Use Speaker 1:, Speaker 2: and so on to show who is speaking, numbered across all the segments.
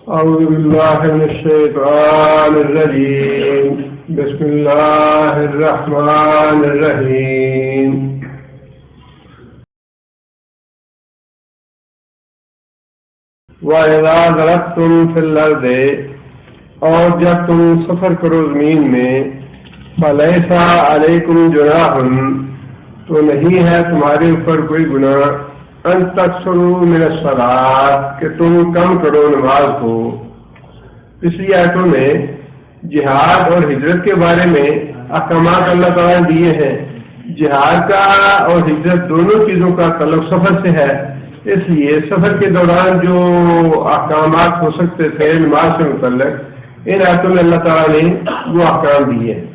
Speaker 1: أعوذ بالله من الشيطان الرجيم. بسم الله الرحمن الرحيم. وَإِذَا ضَرَبْتُمْ فِي الْأَرْضِ، اور جب تم سفر کرو زمین میں، فَلَيْسَ عَلَيْكُمْ جُنَاحٌ، تو نہیں ہے تمہارے اوپر کوئی گناہ، ان تقصروا من الصلاۃ، کہ تم کم کرو نماز کو۔ پچھلی آیتوں میں جہاد اور ہجرت کے بارے میں احکامات اللہ تعالیٰ نے دیے ہیں۔ جہاد کا اور ہجرت دونوں چیزوں کا تعلق سفر سے ہے، اس لیے سفر کے دوران جو احکامات ہو سکتے تھے نماز سے متعلق، ان آیتوں میں اللہ تعالیٰ نے وہ احکام دیے ہیں۔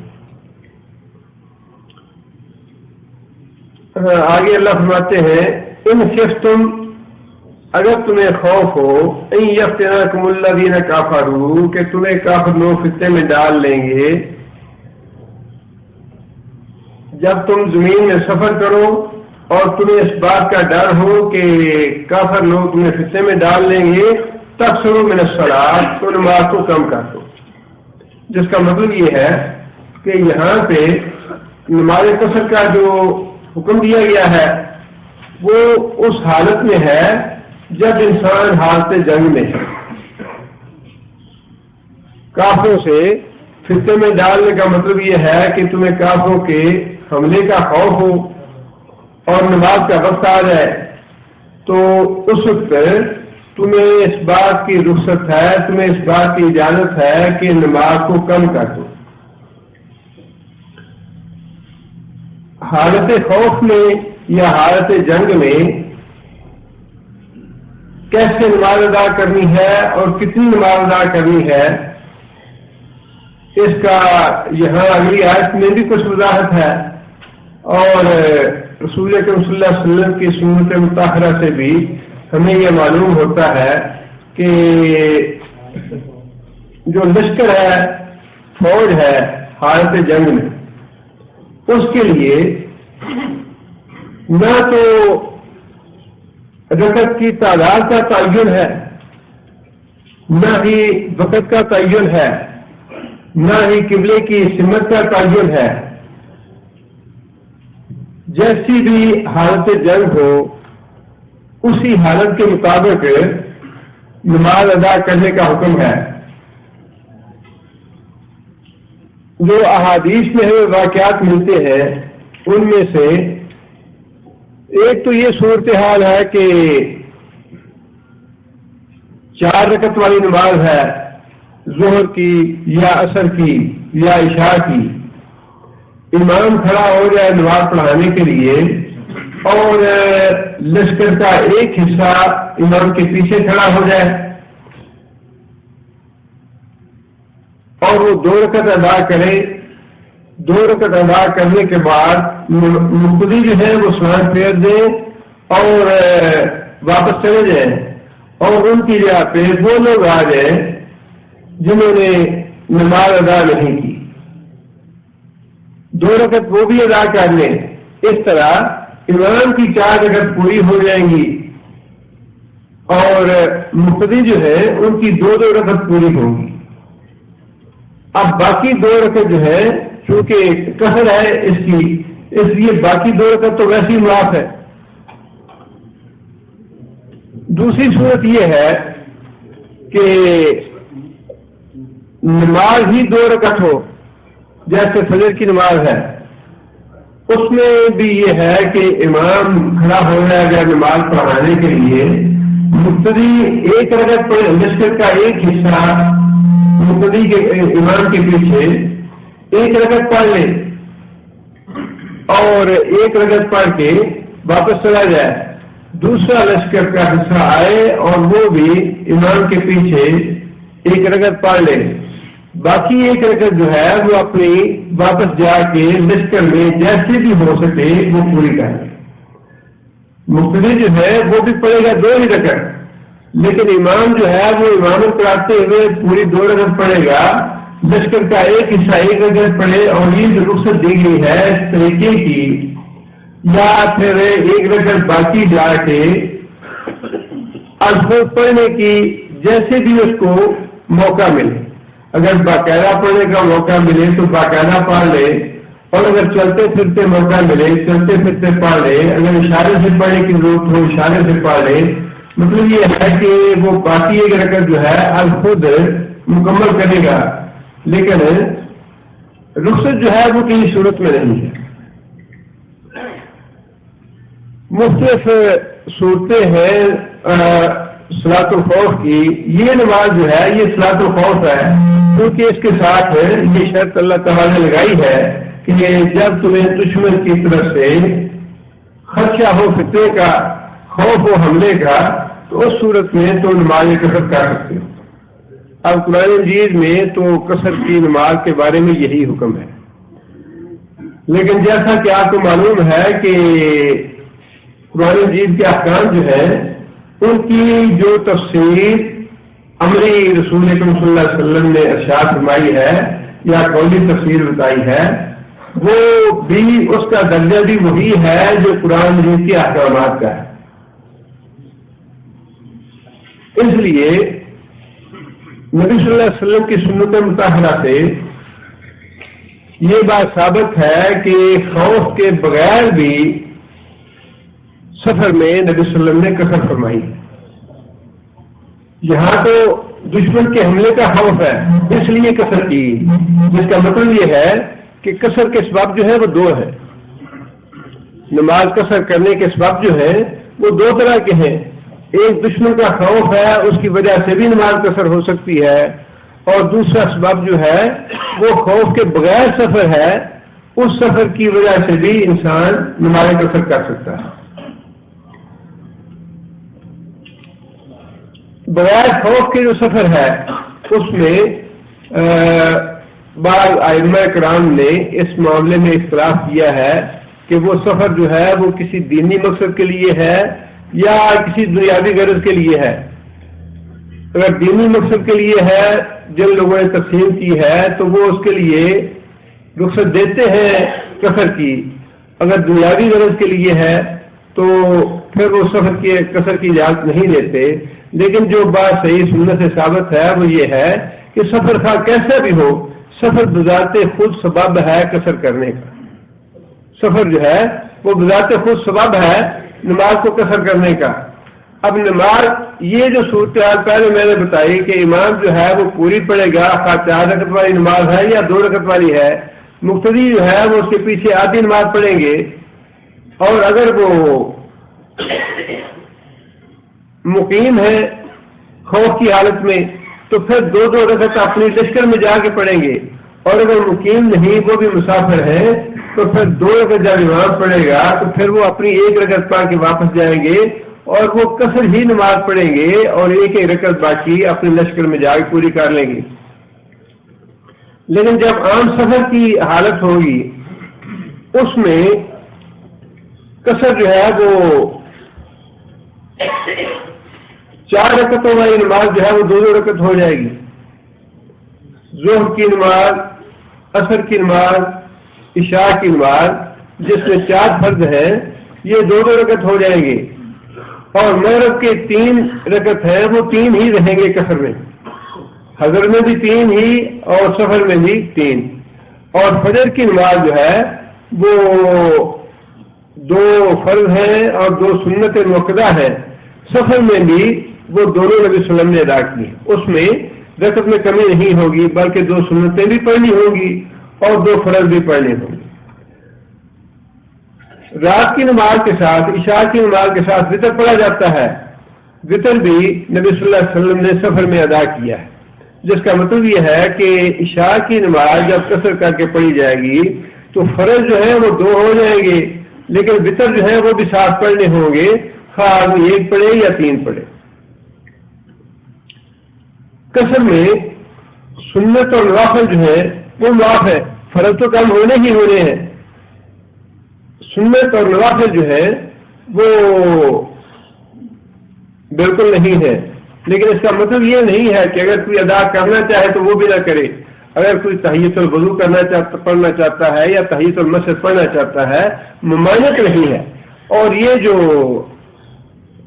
Speaker 1: آگے اللہ فرماتے ہیں ان خفتم، اگر تمہیں خوف ہو، ان یفتنکم الذین کفروا، کہ تمہیں کافر لوگ فتنے میں ڈال لیں گے۔ جب تم زمین میں سفر کرو اور تمہیں اس بات کا ڈر ہو کہ کافر لوگ تمہیں فتنے میں ڈال لیں گے، تقصروا من الصلاۃ، تو نماز کو کم کر دو۔ جس کا مطلب یہ ہے کہ یہاں پہ نماز قصر کا جو حکم دیا گیا ہے وہ اس حالت میں ہے جب انسان حالت جنگ میں ہے۔ کافروں سے فتنے میں ڈالنے کا مطلب یہ ہے کہ تمہیں کافروں کے حملے کا خوف ہو اور نماز کا وقت آ جائے، تو اس وقت تمہیں اس بات کی رخصت ہے، تمہیں اس بات کی اجازت ہے کہ نماز کو کم کر دو۔ حالت خوف میں یا حالت جنگ میں کیسے نماز ادا کرنی ہے اور کتنی نماز ادا کرنی ہے، اس کا یہاں اگلی آیت میں بھی کچھ وضاحت ہے، اور رسول اکرم صلی اللہ علیہ وسلم کی سنت مطہرہ سے بھی ہمیں یہ معلوم ہوتا ہے کہ جو لشکر ہے، فوج ہے حالت جنگ میں، اس کے لیے نہ تو رکعت کی تعداد کا تعین ہے، نہ ہی وقت کا تعین ہے، نہ ہی قبلے کی سمت کا تعین ہے۔ جیسی بھی حالت جنگ ہو اسی حالت کے مطابق نماز ادا کرنے کا حکم ہے۔ جو احادیث میں ہمیں واقعات ملتے ہیں ان میں سے ایک تو یہ صورتحال ہے کہ 4 رکعت والی نماز ہے، ظہر کی یا عصر کی یا عشاء کی، امام کھڑا ہو جائے نماز پڑھانے کے لیے اور لشکر کا ایک حصہ امام کے پیچھے کھڑا ہو جائے اور وہ 2 رکعت ادا کرے۔ 2 رکعت ادا کرنے کے بعد مقتدی جو ہے وہ سلام پھیر دیں اور واپس چلے جائیں، اور ان کی جگہ پہ وہ لوگ آ جائیں جنہوں نے نماز ادا نہیں کی، 2 رکعت وہ بھی ادا کر لیں۔ اس طرح امام کی 4 رکعت پوری ہو جائیں گی اور مقتدی جو ہے ان کی 2 رکعت پوری ہوں گی۔ اب باقی 2 رکعت جو ہے چونکہ قصر ہے اس لیے باقی 2 رکعت تو ویسے ہی معاف ہے۔ دوسری صورت یہ ہے کہ نماز ہی 2 رکعت ہو، جیسے فجر کی نماز ہے، اس میں بھی یہ ہے کہ امام کھڑا ہو جائے گا نماز پڑھانے کے لیے، مقتدی 1 رکعت پڑھے، لشکر کا ایک حصہ مقتدی کے امام کے پیچھے 1 رکعت پڑھ لے اور 1 رکعت پڑھ کے واپس چلا جائے، دوسرا لشکر کا حصہ آئے اور وہ بھی امام کے پیچھے 1 رکعت پڑھ لے، باقی 1 رکعت جو ہے وہ اپنی واپس جا کے لشکر میں جیسے بھی ہو سکے وہ پوری کر لے۔ مقتدی جو ہے وہ بھی پڑھے گا 2 ہی رکعت، لیکن امام جو ہے وہ امامت کراتے ہوئے پوری 2 رکعت پڑھے گا، لشکر کا ایک حصہ 1 رکعت پڑھے، اور یہ جو رخصت دی گئی ہے اس طریقے کی، یا پھر 1 رکعت باقی جا کے الفاظ پڑھنے کی جیسے بھی اس کو موقع ملے. اگر باقاعدہ پڑھنے کا موقع ملے تو باقاعدہ پڑھ لے, اور اگر چلتے پھرتے موقع ملے چلتے پھرتے پڑھ لے. اگر اشارے سے پڑھنے کی ضرورت ہو اشارے سے پڑھ لے. مطلب یہ ہے کہ وہ باقی ایک رکعت جو ہے اب خود مکمل کرے گا, لیکن رخصت جو ہے وہ کسی صورت میں نہیں ہے. مختلف صورتیں ہیں صلاۃ الخوف کی. یہ نماز جو ہے یہ صلاۃ الخوف ہے, کیونکہ اس کے ساتھ یہ شرط اللہ تعالیٰ نے لگائی ہے کہ جب تمہیں دشمن کی طرف سے خدشہ ہو فتنے کا, خوف ہو حملے کا, تو اس صورت میں تو نماز قصر کر سکتے ہو. اب قرآن مجید میں تو قصر کی نماز کے بارے میں یہی حکم ہے, لیکن جیسا کہ آپ کو معلوم ہے کہ قرآن مجید کے احکام جو ہیں ان کی جو تفسیر امری رسول اکرم صلی اللہ علیہ وسلم نے ارشاد فرمائی ہے یا قولی تفسیر بتائی ہے, وہ بھی اس کا درجہ بھی وہی ہے جو قرآن مجید کے احکامات کا ہے. اس لیے نبی صلی اللہ علیہ وسلم کی سنت مطہرہ سے یہ بات ثابت ہے کہ خوف کے بغیر بھی سفر میں نبی صلی اللہ علیہ وسلم نے قصر فرمائی. یہاں تو دشمن کے حملے کا خوف ہے اس لیے قصر کی, جس کا مطلب یہ ہے کہ قصر کے اسباب جو ہے وہ دو ہیں. نماز قصر کرنے کے اسباب جو ہیں وہ دو طرح کے ہیں. ایک دشمن کا خوف ہے, اس کی وجہ سے بھی نماز قصر ہو سکتی ہے, اور دوسرا اسباب جو ہے وہ خوف کے بغیر سفر ہے, اس سفر کی وجہ سے بھی انسان نماز قصر کر سکتا ہے. بغیر خوف کے جو سفر ہے اس میں بعض ائمہ کرام نے اس معاملے میں اختلاف کیا ہے کہ وہ سفر جو ہے وہ کسی دینی مقصد کے لیے ہے یا کسی دنیاوی غرض کے لیے ہے. اگر دینی مقصد کے لیے ہے جن لوگوں نے تقسیم کی ہے تو وہ اس کے لیے رخصت دیتے ہیں قصر کی. اگر دنیاوی غرض کے لیے ہے تو پھر وہ سفر کی قصر کی اجازت نہیں دیتے. لیکن جو بات صحیح سنت سے ثابت ہے وہ یہ ہے کہ سفر خواہ کیسا بھی ہو, سفر بذات خود سبب ہے قصر کرنے کا. سفر جو ہے وہ بذات خود سبب ہے نماز کو قصر کرنے کا. اب نماز یہ جو صورتحال پہلے میں نے بتائی کہ امام جو ہے وہ پوری پڑھے گا, خواہ 4 رکعت والی نماز ہے یا 2 رکعت والی ہے, مقتدی جو ہے وہ اس کے پیچھے آدھی نماز پڑھیں گے. اور اگر وہ مقیم ہے خوف کی حالت میں تو پھر 2 رکعت اپنی لشکر میں جا کے پڑھیں گے. اور اگر مقیم نہیں وہ بھی مسافر ہے تو پھر 2 رکعت جب نماز پڑھے گا تو پھر وہ اپنی 1 رکعت پڑھ کے واپس جائیں گے اور وہ قصر ہی نماز پڑھیں گے اور 1 رکعت باقی اپنے لشکر میں جا کے پوری کر لیں گے. لیکن جب عام سفر کی حالت ہوگی اس میں قصر جو ہے وہ 4 رکعتوں والی نماز جو ہے وہ 2 رکعت ہو جائے گی. ظہر کی نماز, عصر کی نماز, عشاء کی نماز جس میں 4 فرض ہیں یہ 2 رکعت ہو جائیں گے. اور مغرب کے 3 رکعت ہیں وہ 3 ہی رہیں گے قصر میں. حضر میں بھی 3 ہی اور سفر میں بھی 3. اور فجر کی نماز جو ہے وہ 2 فرض ہیں اور 2 سنت موقدہ ہیں. سفر میں بھی وہ دونوں نبی صلی اللہ علیہ وسلم نے ادا کی. اس میں رکعت میں کمی نہیں ہوگی بلکہ 2 سنتیں بھی پڑھنی ہوگی اور 2 فرض بھی پڑھنے ہوں گے. رات کی نماز کے ساتھ عشاء کی نماز کے ساتھ وتر پڑھا جاتا ہے. وتر بھی نبی صلی اللہ علیہ وسلم نے سفر میں ادا کیا ہے, جس کا مطلب یہ ہے کہ عشاء کی نماز جب قصر کر کے پڑھی جائے گی تو فرض جو ہے وہ 2 ہو جائیں گے, لیکن وتر جو ہے وہ بھی ساتھ پڑھنے ہوں گے, خواہ آدمی 1 پڑھے یا 3 پڑھے. قصر میں سنت اور نوافل جو ہے وہ معاف ہے, فرض تو کم ہونے ہی ہونے ہیں. سنت اور نوافل جو ہے وہ بالکل نہیں ہے, لیکن اس کا مطلب یہ نہیں ہے کہ اگر کوئی ادا کرنا چاہے تو وہ بھی نہ کرے. اگر کوئی تحیۃ الوضو پڑھنا چاہتا ہے یا تحیۃ المسجد پڑھنا چاہتا ہے ممانعت نہیں ہے. اور یہ جو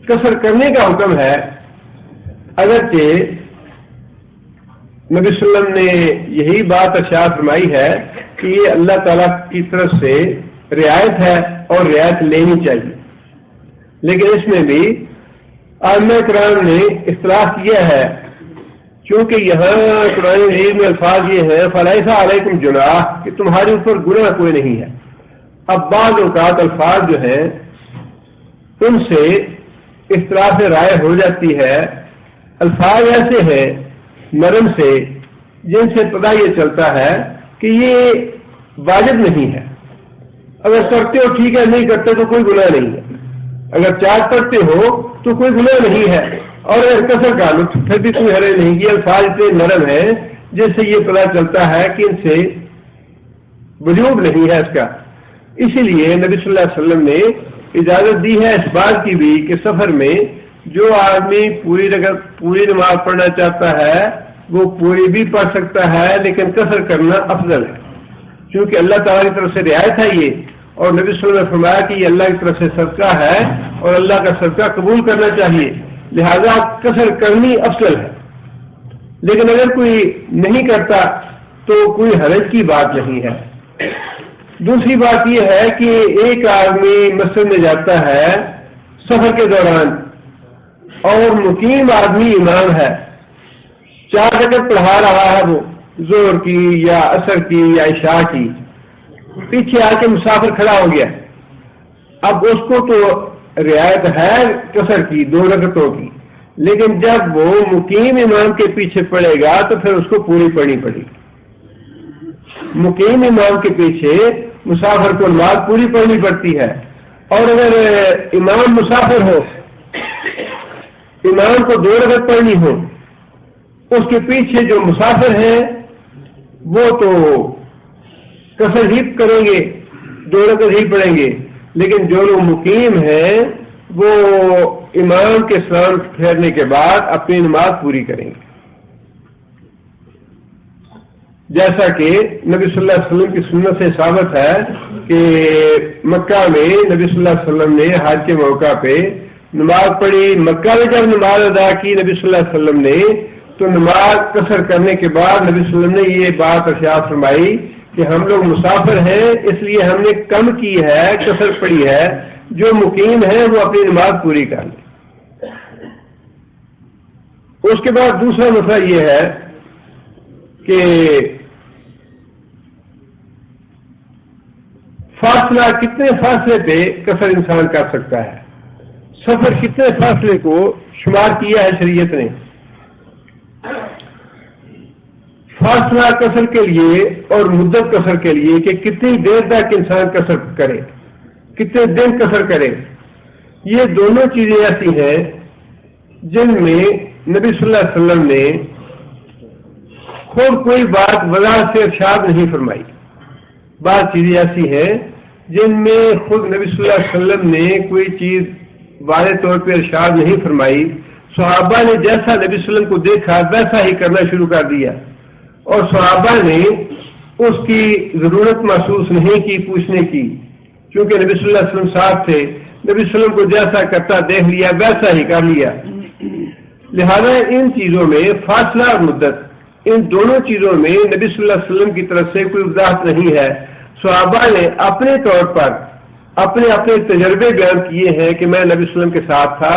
Speaker 1: قصر کرنے کا حکم ہے اگرچہ نبی صلی اللہ علیہ وسلم نے یہی بات ارشاد فرمائی ہے کہ یہ اللہ تعالیٰ کی طرف سے رعایت ہے اور رعایت لینی چاہیے، لیکن اس میں بھی علماء کرام نے اختلاف کیا ہے، چونکہ یہاں قرآن مجید میں الفاظ یہ ہے فلیس علیکم جناح کہ تمہارے اوپر گناہ کوئی نہیں ہے۔ اب بعض اوقات الفاظ جو ہیں ان سے اختلاف رائے ہو جاتی ہے، الفاظ ایسے ہیں نرم سے جن سے پتہ یہ چلتا ہے کہ یہ واجب نہیں ہے، اگر کرتے ہو ٹھیک ہے، نہیں کرتے تو کوئی گناہ نہیں ہے، اگر چار پڑھتے ہو تو کوئی گناہ نہیں ہے، اور اگر کثر کا لو پھر بھی کوئی حرج نہیں۔ یہ الفاظ اتنے نرم ہیں جس سے یہ پتہ چلتا ہے کہ ان سے وجوب نہیں ہے اس کا، اسی لیے نبی صلی اللہ علیہ وسلم نے اجازت دی ہے اس بات کی بھی کہ سفر میں جو آدمی پوری نماز پڑھنا چاہتا ہے وہ پوری بھی پڑھ سکتا ہے، لیکن قصر کرنا افضل ہے، کیونکہ اللہ تعالیٰ کی طرف سے رعایت ہے یہ، اور نبی صلی اللہ علیہ وسلم نے فرمایا کہ یہ اللہ کی طرف سے صدقہ ہے اور اللہ کا صدقہ قبول کرنا چاہیے، لہذا قصر کرنی افضل ہے۔ لیکن اگر کوئی نہیں کرتا تو کوئی حرج کی بات نہیں ہے۔ دوسری بات یہ ہے کہ ایک آدمی مسجد میں جاتا ہے سفر کے دوران اور مقیم آدمی امام ہے، 4 رکعت پڑھا رہا ہے، وہ ظہر کی یا عصر کی یا عشاء کی، پیچھے آ کے مسافر کھڑا ہو گیا، اب اس کو تو رعایت ہے قصر کی 2 رکعتوں کی، لیکن جب وہ مقیم امام کے پیچھے پڑے گا تو پھر اس کو پوری پڑھنی پڑے گی۔ مقیم امام کے پیچھے مسافر کو نماز پوری پڑھنی پڑتی ہے، اور اگر امام مسافر ہو، امام کو 2 رکعت پڑھنی ہو، اس کے پیچھے جو مسافر ہیں وہ تو قصر ہی کریں گے، 2 رکعت ہی پڑھیں گے، لیکن جو لوگ مقیم ہیں وہ امام کے سلام پھیرنے کے بعد اپنی نماز پوری کریں گے، جیسا کہ نبی صلی اللہ علیہ وسلم کی سنت سے ثابت ہے کہ مکہ میں نبی صلی اللہ علیہ وسلم نے حج کے موقع پہ نماز پڑھی، مکہ میں جب نماز ادا کی نبی صلی اللہ علیہ وسلم نے تو نماز قصر کرنے کے بعد نبی صلی اللہ علیہ وسلم نے یہ بات ارشاد فرمائی کہ ہم لوگ مسافر ہیں، اس لیے ہم نے کم کی ہے، قصر پڑھی ہے، جو مقیم ہیں وہ اپنی نماز پوری کر لیں۔ اس کے بعد دوسرا مسئلہ یہ ہے کہ فاصلہ کتنے فاصلے پہ قصر انسان کر سکتا ہے، سفر کتنے فاصلے کو شمار کیا ہے شریعت نے، فاصلہ قصر کے لیے اور مدت قصر کے لیے کہ کتنی دیر تک انسان قصر کرے، کتنے دن قصر کرے، یہ دونوں چیزیں ایسی ہیں جن میں نبی صلی اللہ علیہ وسلم نے خود کوئی بات وضاحت سے ارشاد نہیں فرمائی، بعض چیزیں ایسی ہیں جن میں خود نبی صلی اللہ علیہ وسلم نے کوئی چیز واضح طور پہ ارشاد نہیں فرمائی، صحابہ نے جیسا نبی صلی اللہ علیہ وسلم کو دیکھا ویسا ہی کرنا شروع کر دیا، اور صحابہ نے اس کی ضرورت محسوس نہیں کی پوچھنے کی، کیونکہ نبی صلی اللہ علیہ وسلم صاحب تھے، نبی صلی اللہ علیہ وسلم کو جیسا کرتا دیکھ لیا ویسا ہی کر لیا، لہذا ان چیزوں میں فاصلہ اور مدت، ان دونوں چیزوں میں نبی صلی اللہ علیہ وسلم کی طرف سے کوئی وضاحت نہیں ہے، صحابہ نے اپنے طور پر اپنے تجربے بیان کیے ہیں کہ میں نبی صلی اللہ علیہ وسلم کے ساتھ تھا،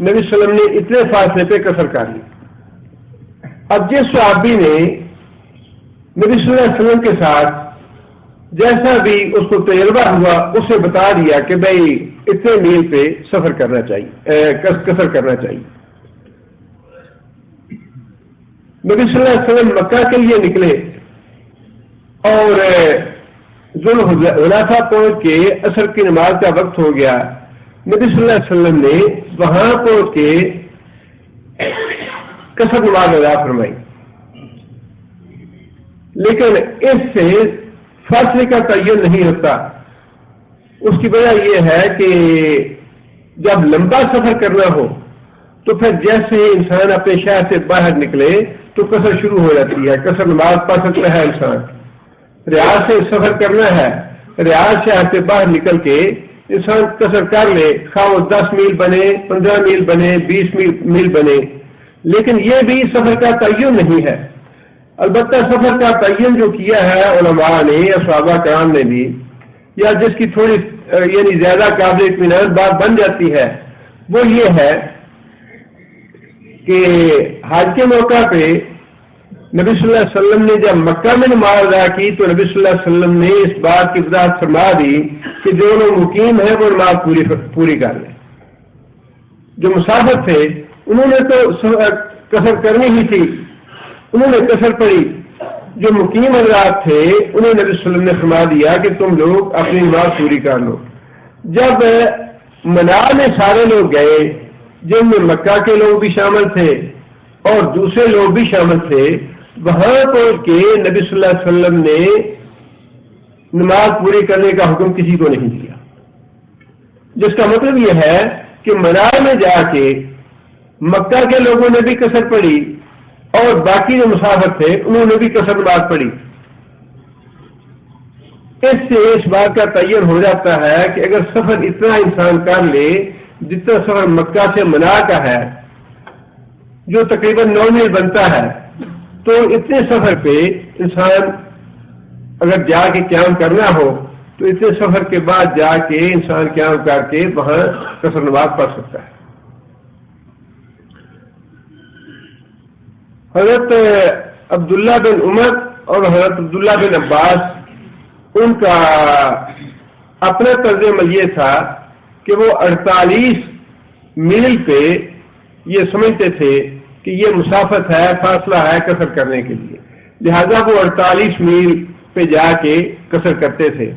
Speaker 1: نبی صلی اللہ علیہ وسلم نے اتنے فاصلے پہ قصر کر لی۔ اب جس صحابی نے نبی صلی اللہ علیہ وسلم کے ساتھ جیسا بھی اس کو تجربہ ہوا اسے بتا دیا کہ بھائی اتنے میل پہ سفر کرنا چاہیے، قصر کرنا چاہیے، نبی صلی اللہ علیہ وسلم مکہ کے لیے نکلے اور ذوالحلیفہ پہنچ کے عصر کی نماز کا وقت ہو گیا، نبی صلی اللہ علیہ وسلم نے وہاں پہنچ کے قصر نماز ادا فرمائی، لیکن اس سے فاصلے کا تعین نہیں ہوتا۔ اس کی وجہ یہ ہے کہ جب لمبا سفر کرنا ہو تو پھر جیسے ہی انسان اپنے شہر سے باہر نکلے تو قصر شروع ہو جاتی ہے، قصر نماز پڑھ سکتا ہے انسان، ریاض سے سفر کرنا ہے، ریاض شہر سے باہر نکل کے انسان قصر کر لے، خواہ وہ 10 میل بنے، 15 میل بنے، 20 میل بنے، لیکن یہ بھی سفر کا تعین نہیں ہے. البتہ سفر کا تعین جو کیا ہے علماء نے یا صحابہ کرام نے بھی، یا جس کی تھوڑی یعنی زیادہ قابل اطمینان بات بن جاتی ہے، وہ یہ ہے کہ حج کے موقع پہ نبی صلی اللہ علیہ وسلم نے جب مکہ میں نماز ادا کی تو نبی صلی اللہ علیہ وسلم نے اس بات کی وضاحت فرما دی کہ جو لوگ مقیم ہیں وہ نماز پوری کر لیں. جو مسافر تھے انہوں نے تو قصر کرنی ہی تھی، انہوں نے قصر پڑی. جو مقیم حضرات تھے انہیں نبی صلی اللہ علیہ وسلم نے فرما دیا کہ تم لوگ اپنی نماز پوری کر لو. جب منا میں سارے لوگ گئے، جن میں مکہ کے لوگ بھی شامل تھے اور دوسرے لوگ بھی شامل تھے، وہاں پہنچ کے نبی صلی اللہ علیہ وسلم نے نماز پوری کرنے کا حکم کسی کو نہیں دیا. جس کا مطلب یہ ہے کہ منا میں جا کے مکہ کے لوگوں نے بھی قصر پڑی اور باقی جو مسافر تھے انہوں نے بھی قصر نماز پڑھی. اس سے اس بات کا تعین ہو جاتا ہے کہ اگر سفر اتنا انسان کر لے جتنا سفر مکہ سے منا کا ہے، جو تقریباً 9 میل بنتا ہے، تو اتنے سفر پہ انسان اگر جا کے قیام کرنا ہو تو اتنے سفر کے بعد جا کے انسان قیام کر کے وہاں قصر نماز پڑھ سکتا ہے. حضرت عبداللہ بن عمر اور حضرت عبداللہ بن عباس، ان کا اپنا طرز عمل یہ تھا کہ وہ 48 میل پہ یہ سمجھتے تھے کہ یہ مسافت ہے، فاصلہ ہے قصر کرنے کے لیے، لہذا وہ 48 میل پہ جا کے قصر کرتے تھے.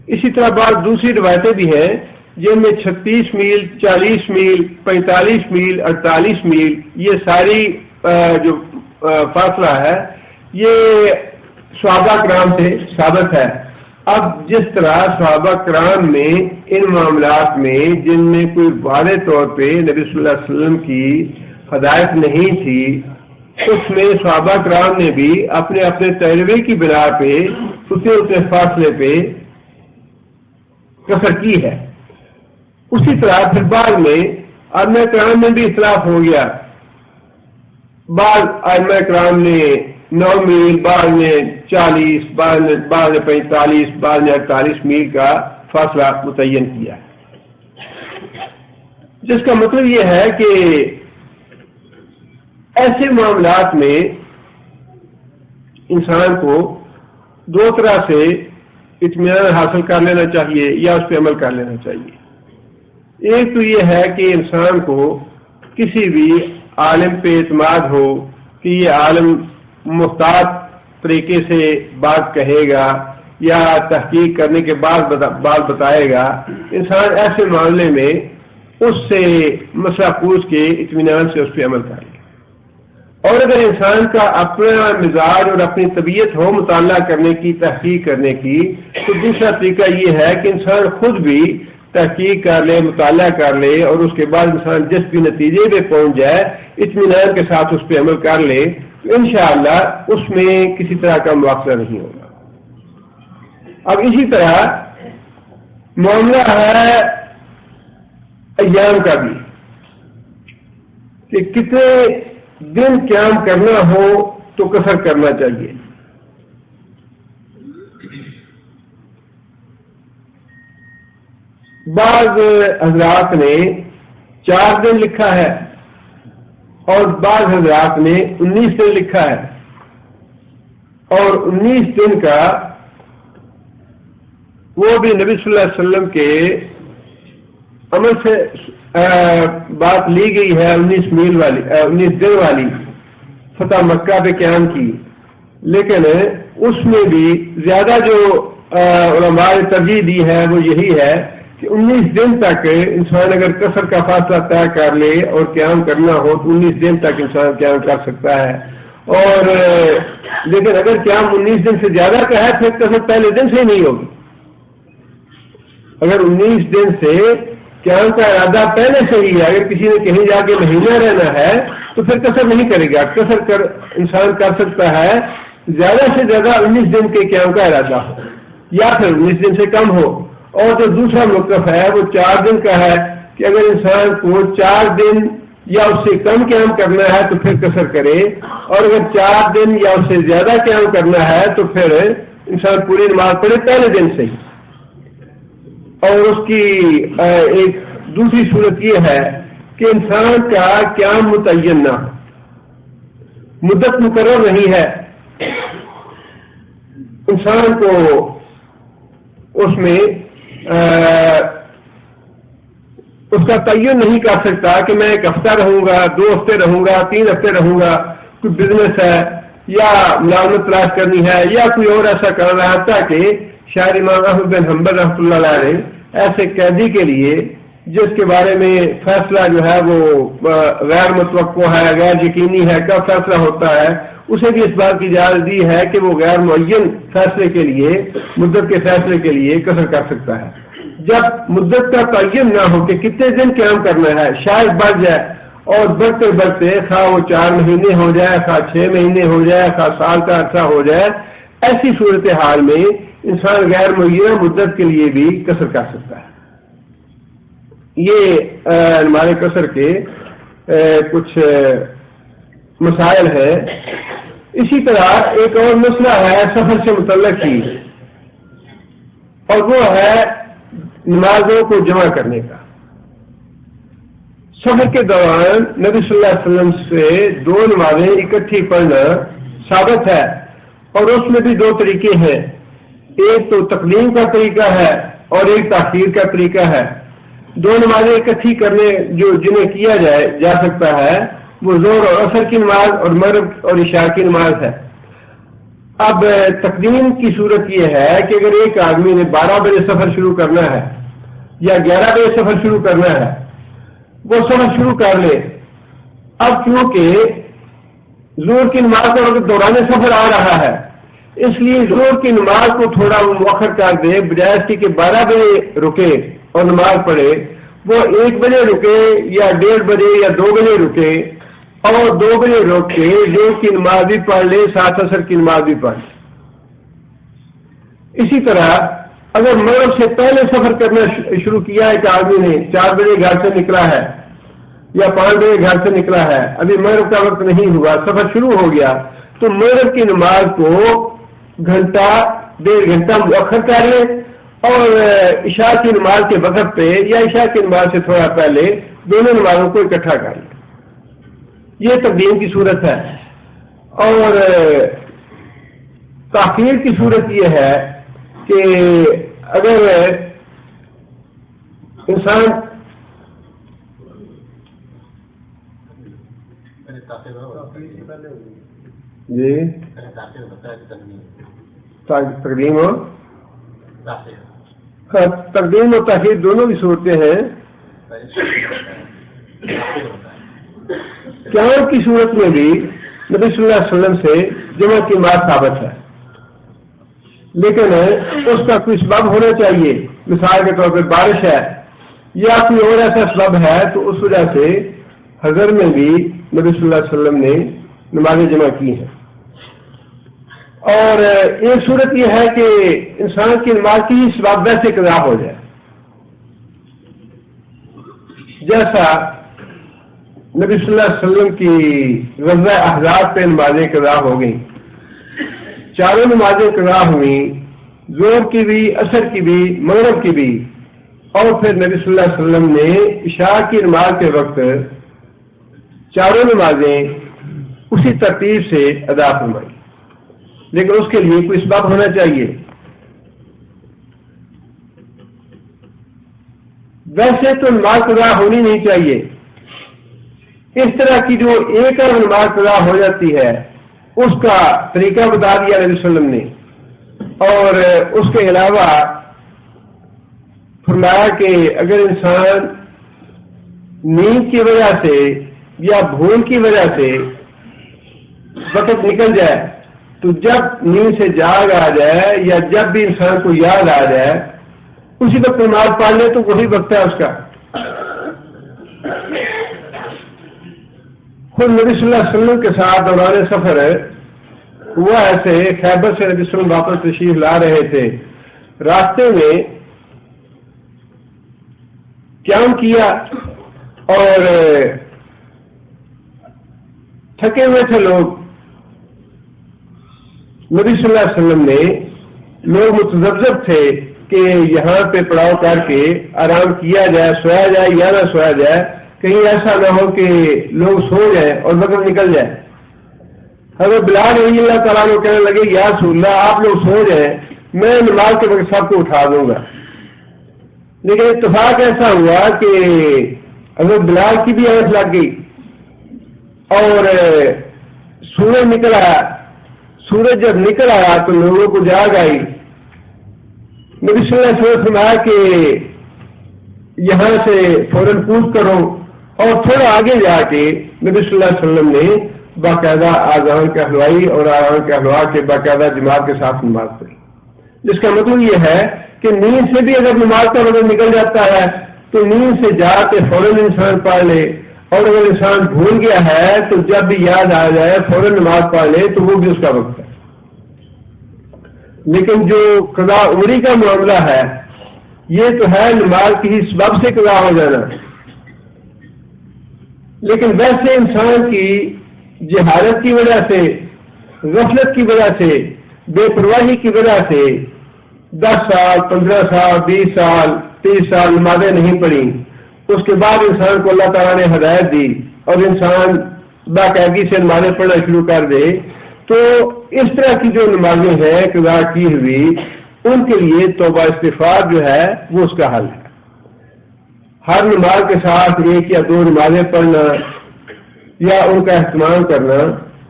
Speaker 1: اسی طرح بعض دوسری روایتیں بھی ہیں جن میں 36 میل، 40 میل، 45 میل، 48 میل، یہ ساری جو فاصلہ ہے یہ صحابہ کرام سے ثابت ہے. اب جس طرح صحابہ کرام میں ان معاملات میں جن میں کوئی واضح طور پہ نبی صلی اللہ علیہ وسلم کی ہدایت نہیں تھی، اس میں صحابہ کرام نے بھی اپنے اپنے تجربے کی بنا پہ اتنے فاصلے پہ قصر کی ہے. اسی طرح پھر بعد میں ائمہ کرام میں بھی اختلاف ہو گیا. بعض ائمہ کرام نے 9 میل، بعض نے 40، بعض نے 45، بعض نے 48 میل کا فاصلہ متعین کیا، جس کا مطلب یہ ہے کہ ایسے معاملات میں انسان کو 2 طرح سے اطمینان حاصل کر لینا چاہیے یا اس پہ عمل کر لینا چاہیے. ایک تو یہ ہے کہ انسان کو کسی بھی عالم پہ اعتماد ہو کہ یہ عالم محتاط طریقے سے بات کہے گا یا تحقیق کرنے کے بعد بات بتائے گا. انسان ایسے معاملے میں اس سے مسئلہ پوچھ کے اطمینان سے اس پہ عمل کرے. اور اگر انسان کا اپنا مزاج اور اپنی طبیعت ہو مطالعہ کرنے کی، تحقیق کرنے کی، تو دوسرا طریقہ یہ ہے کہ انسان خود بھی تحقیق کر لے، مطالعہ کر لے، اور اس کے بعد انسان جس بھی نتیجے پہ پہنچ جائے اطمینان کے ساتھ اس پہ عمل کر لے تو انشاءاللہ اس میں کسی طرح کا مواخذہ نہیں ہوگا. اب اسی طرح معاملہ ہے ایام کا بھی کہ کتنے دن قیام کرنا ہو تو قصر کرنا چاہیے. بعض حضرات نے 4 دن لکھا ہے اور بعض حضرات نے 19 دن لکھا ہے، اور 19 دن کا وہ بھی نبی صلی اللہ علیہ وسلم کے عمل سے بات لی گئی ہے. 19 میل والی 19 دن والی فتح مکہ پہ قیام کی، لیکن اس میں بھی زیادہ جو علماء نے ترجیح دی ہے وہ یہی ہے کہ 19 دن تک انسان اگر قصر کا فاصلہ طے کر لے اور قیام کرنا ہو تو 19 دن تک انسان قیام کر سکتا ہے. اور لیکن اگر قیام 19 دن سے زیادہ کا ہے پھر قصر پہلے دن سے ہی نہیں ہوگی. اگر 19 دن سے قیام کا ارادہ پہلے سے ہی ہے، اگر کسی نے کہیں جا کے مہینہ رہنا ہے تو پھر قصر نہیں کرے گا. قصر انسان کر سکتا ہے زیادہ سے زیادہ 19 دن کے قیام کا ارادہ ہو یا پھر 19 دن سے کم ہو. اور جو دوسرا موقف ہے وہ 4 دن کا ہے کہ اگر انسان کو 4 دن یا اس سے کم قیام کرنا ہے تو پھر قصر کرے، اور اگر 4 دن یا اس سے زیادہ قیام کرنا ہے تو پھر انسان پوری نماز پڑھے پہلے دن سے ہی۔ اور اس کی ایک دوسری صورت یہ ہے کہ انسان کا قیام متعین نہ ہو، مدت مقرر نہیں ہے، انسان کو اس میں اس کا تعین نہیں کر سکتا کہ میں 1 ہفتہ رہوں گا، 2 ہفتے رہوں گا، 3 ہفتے رہوں گا، کوئی بزنس ہے یا ملازمت تلاش کرنی ہے یا کوئی اور ایسا کر رہا ہے، تاکہ شاعر امام احمد بن حنبل رحمۃ اللہ علیہ ایسے قیدی کے لیے جس کے بارے میں فیصلہ جو ہے وہ غیر متوقع ہے، غیر یقینی ہے، کب فیصلہ ہوتا ہے، اسے بھی اس بات کی اجازت دی ہے کہ وہ غیر معین فیصلے کے لیے، مدت کے فیصلے کے لیے قصر کر سکتا ہے۔ جب مدت کا تعین نہ ہو کہ کتنے دن قیام کرنا ہے، شاید بڑھ جائے، اور بڑھتے بڑھتے خواہ وہ 4 مہینے ہو جائے، خواہ 6 مہینے ہو جائے، خواہ سال کا عرصہ ہو جائے، ایسی صورتحال میں انسان غیر معینہ مدت کے لیے بھی قصر کر سکتا ہے۔ یہ ہمارے قصر کے کچھ مسائل ہیں۔ اسی طرح ایک اور مسئلہ ہے سفر سے متعلق ہی، اور وہ ہے نمازوں کو جمع کرنے کا۔ سفر کے دوران نبی صلی اللہ علیہ وسلم سے 2 نمازیں اکٹھی پڑھنا ثابت ہے، اور اس میں بھی 2 طریقے ہیں، ایک تو تقدیم کا طریقہ ہے اور ایک تاخیر کا طریقہ ہے۔ 2 نمازیں اکٹھی کرنے جنہیں کیا جا سکتا ہے وہ ظہر اور عصر کی نماز اور مغرب اور عشاء کی نماز ہے۔ اب تقدیم کی صورت یہ ہے کہ اگر ایک آدمی نے 12 بجے سفر شروع کرنا ہے یا 11 بجے سفر شروع کرنا ہے، وہ سفر شروع کر لے۔ اب چونکہ ظہر کی نماز کا وقت دوران سفر آ رہا ہے، اس لیے ظہر کی نماز کو تھوڑا مؤخر کر دے، بجائے اس کی کہ 12 بجے رکے اور نماز پڑھے، وہ 1 بجے رکے یا 1:30 بجے یا 2 بجے رکے، اور 2 بجے روک کے ظہر کی نماز بھی پڑھ لے، ساتھ عصر کی نماز بھی پڑھ لے۔ اسی طرح اگر مغرب سے پہلے سفر کرنا شروع کیا ایک آدمی نے، 4 بجے گھر سے نکلا ہے یا 5 بجے گھر سے نکلا ہے، ابھی مغرب کا وقت نہیں ہوا، سفر شروع ہو گیا، تو مغرب کی نماز کو 1.5 گھنٹہ مؤخر کر لے، اور عشاء کی نماز کے وقت پہ یا عشاء کی نماز سے تھوڑا پہلے دونوں نمازوں کو اکٹھا کر لے۔ یہ تقدیم کی صورت ہے۔ اور تاخیر کی صورت یہ ہے کہ اگر انسان جی تقدیم ہو، تقدیم اور تاخیر دونوں کی صورتیں ہیں۔ قیام کی صورت میں بھی نبی صلی اللہ علیہ وسلم سے جمع کی بات ثابت ہے، لیکن اس کا کوئی سبب ہونا چاہیے، مثال کے طور پہ بارش ہے یا کوئی اور ایسا سبب ہے، تو اس وجہ سے حضر میں بھی نبی صلی اللہ علیہ وسلم نے نمازیں جمع کی ہیں۔ اور ایک صورت یہ ہے کہ انسان کی نماز کی سبب ویسے قضا ہو جائے، جیسا نبی صلی اللہ علیہ وسلم کی غزوہ احزاب پہ نمازیں قضا ہو گئیں، 4 نمازیں قضا ہوئیں، ظہر کی بھی، عصر کی بھی، مغرب کی بھی، اور پھر نبی صلی اللہ علیہ وسلم نے عشاء کی نماز کے وقت 4 نمازیں اسی ترتیب سے ادا فرمائی، لیکن اس کے لیے کوئی سبب ہونا چاہیے۔ ویسے تو نماز قضا ہونی نہیں چاہیے، اس طرح کی جو ایک اور نماز قضا ہو جاتی ہے اس کا طریقہ بتا دیا نبی صلی اللہ علیہ وسلم نے، اور اس کے علاوہ فرمایا کہ اگر انسان نیند کی وجہ سے یا بھول کی وجہ سے وقت نکل جائے، تو جب نیند سے جاگ آ جائے یا جب بھی انسان کو یاد آ جائے اسی وقت نماز پڑھ لے، تو وہی وقت ہے اس کا۔ خود نبی صلی اللہ علیہ وسلم کے ساتھ دوران سفر ہوا ایسے، خیبر سے نبی صلی اللہ علیہ وسلم واپس تشریف لا رہے تھے، راستے میں قیام کیا اور تھکے ہوئے تھے لوگ. نبی صلی اللہ علیہ وسلم نے لوگ متذبذب تھے کہ یہاں پہ پڑاؤ کر کے آرام کیا جائے, سویا جائے یا نہ سویا جائے, کہیں ایسا نہ ہو کہ لوگ سو جائیں اور وقت نکل جائے. حضرت بلال رضی اللہ تعالیٰ کو کہنے لگے یا رسول اللہ آپ لوگ سو جائیں, میں نماز کے وقت سب کو اٹھا دوں گا. لیکن اتفاق ایسا ہوا کہ حضرت بلال کی بھی آنکھ لگ گئی اور سورج نکل آیا. سورج جب نکل آیا تو لوگوں کو جاگ آئی. نبی صلی اللہ علیہ وسلم فرمایا کہ یہاں سے فوراً کوچ کرو, اور تھوڑا آگے جا کے نبی صلی اللہ علیہ وسلم نے باقاعدہ آذان کہلوائی اور آذان کہلوا کے باقاعدہ جماعت کے ساتھ نماز پڑھی. جس کا مطلب یہ ہے کہ نیند سے بھی اگر نماز کا وقت نکل جاتا ہے تو نیند سے جا کے فوراً انسان پڑھ لے, اور اگر انسان بھول گیا ہے تو جب بھی یاد آ جائے فوراً نماز پڑھ لے تو وہ بھی اس کا وقت ہے. لیکن جو قضا عمری کا معاملہ ہے یہ تو ہے نماز کسی سبب سے قضا ہو جانا. لیکن ویسے انسان کی جہالت کی وجہ سے, غفلت کی وجہ سے, بے پرواہی کی وجہ سے 10 سال 15 سال 20 سال 30 سال نمازیں نہیں پڑھی, اس کے بعد انسان کو اللہ تعالیٰ نے ہدایت دی اور انسان باقاعدگی سے نمازیں پڑھنا شروع کر دے, تو اس طرح کی جو نمازیں ہیں قضا کی ہوئی ان کے لیے توبہ استغفار جو ہے وہ اس کا حل ہے. ہر نماز کے ساتھ 1 یا 2 نمازیں پڑھنا یا ان کا اہتمام کرنا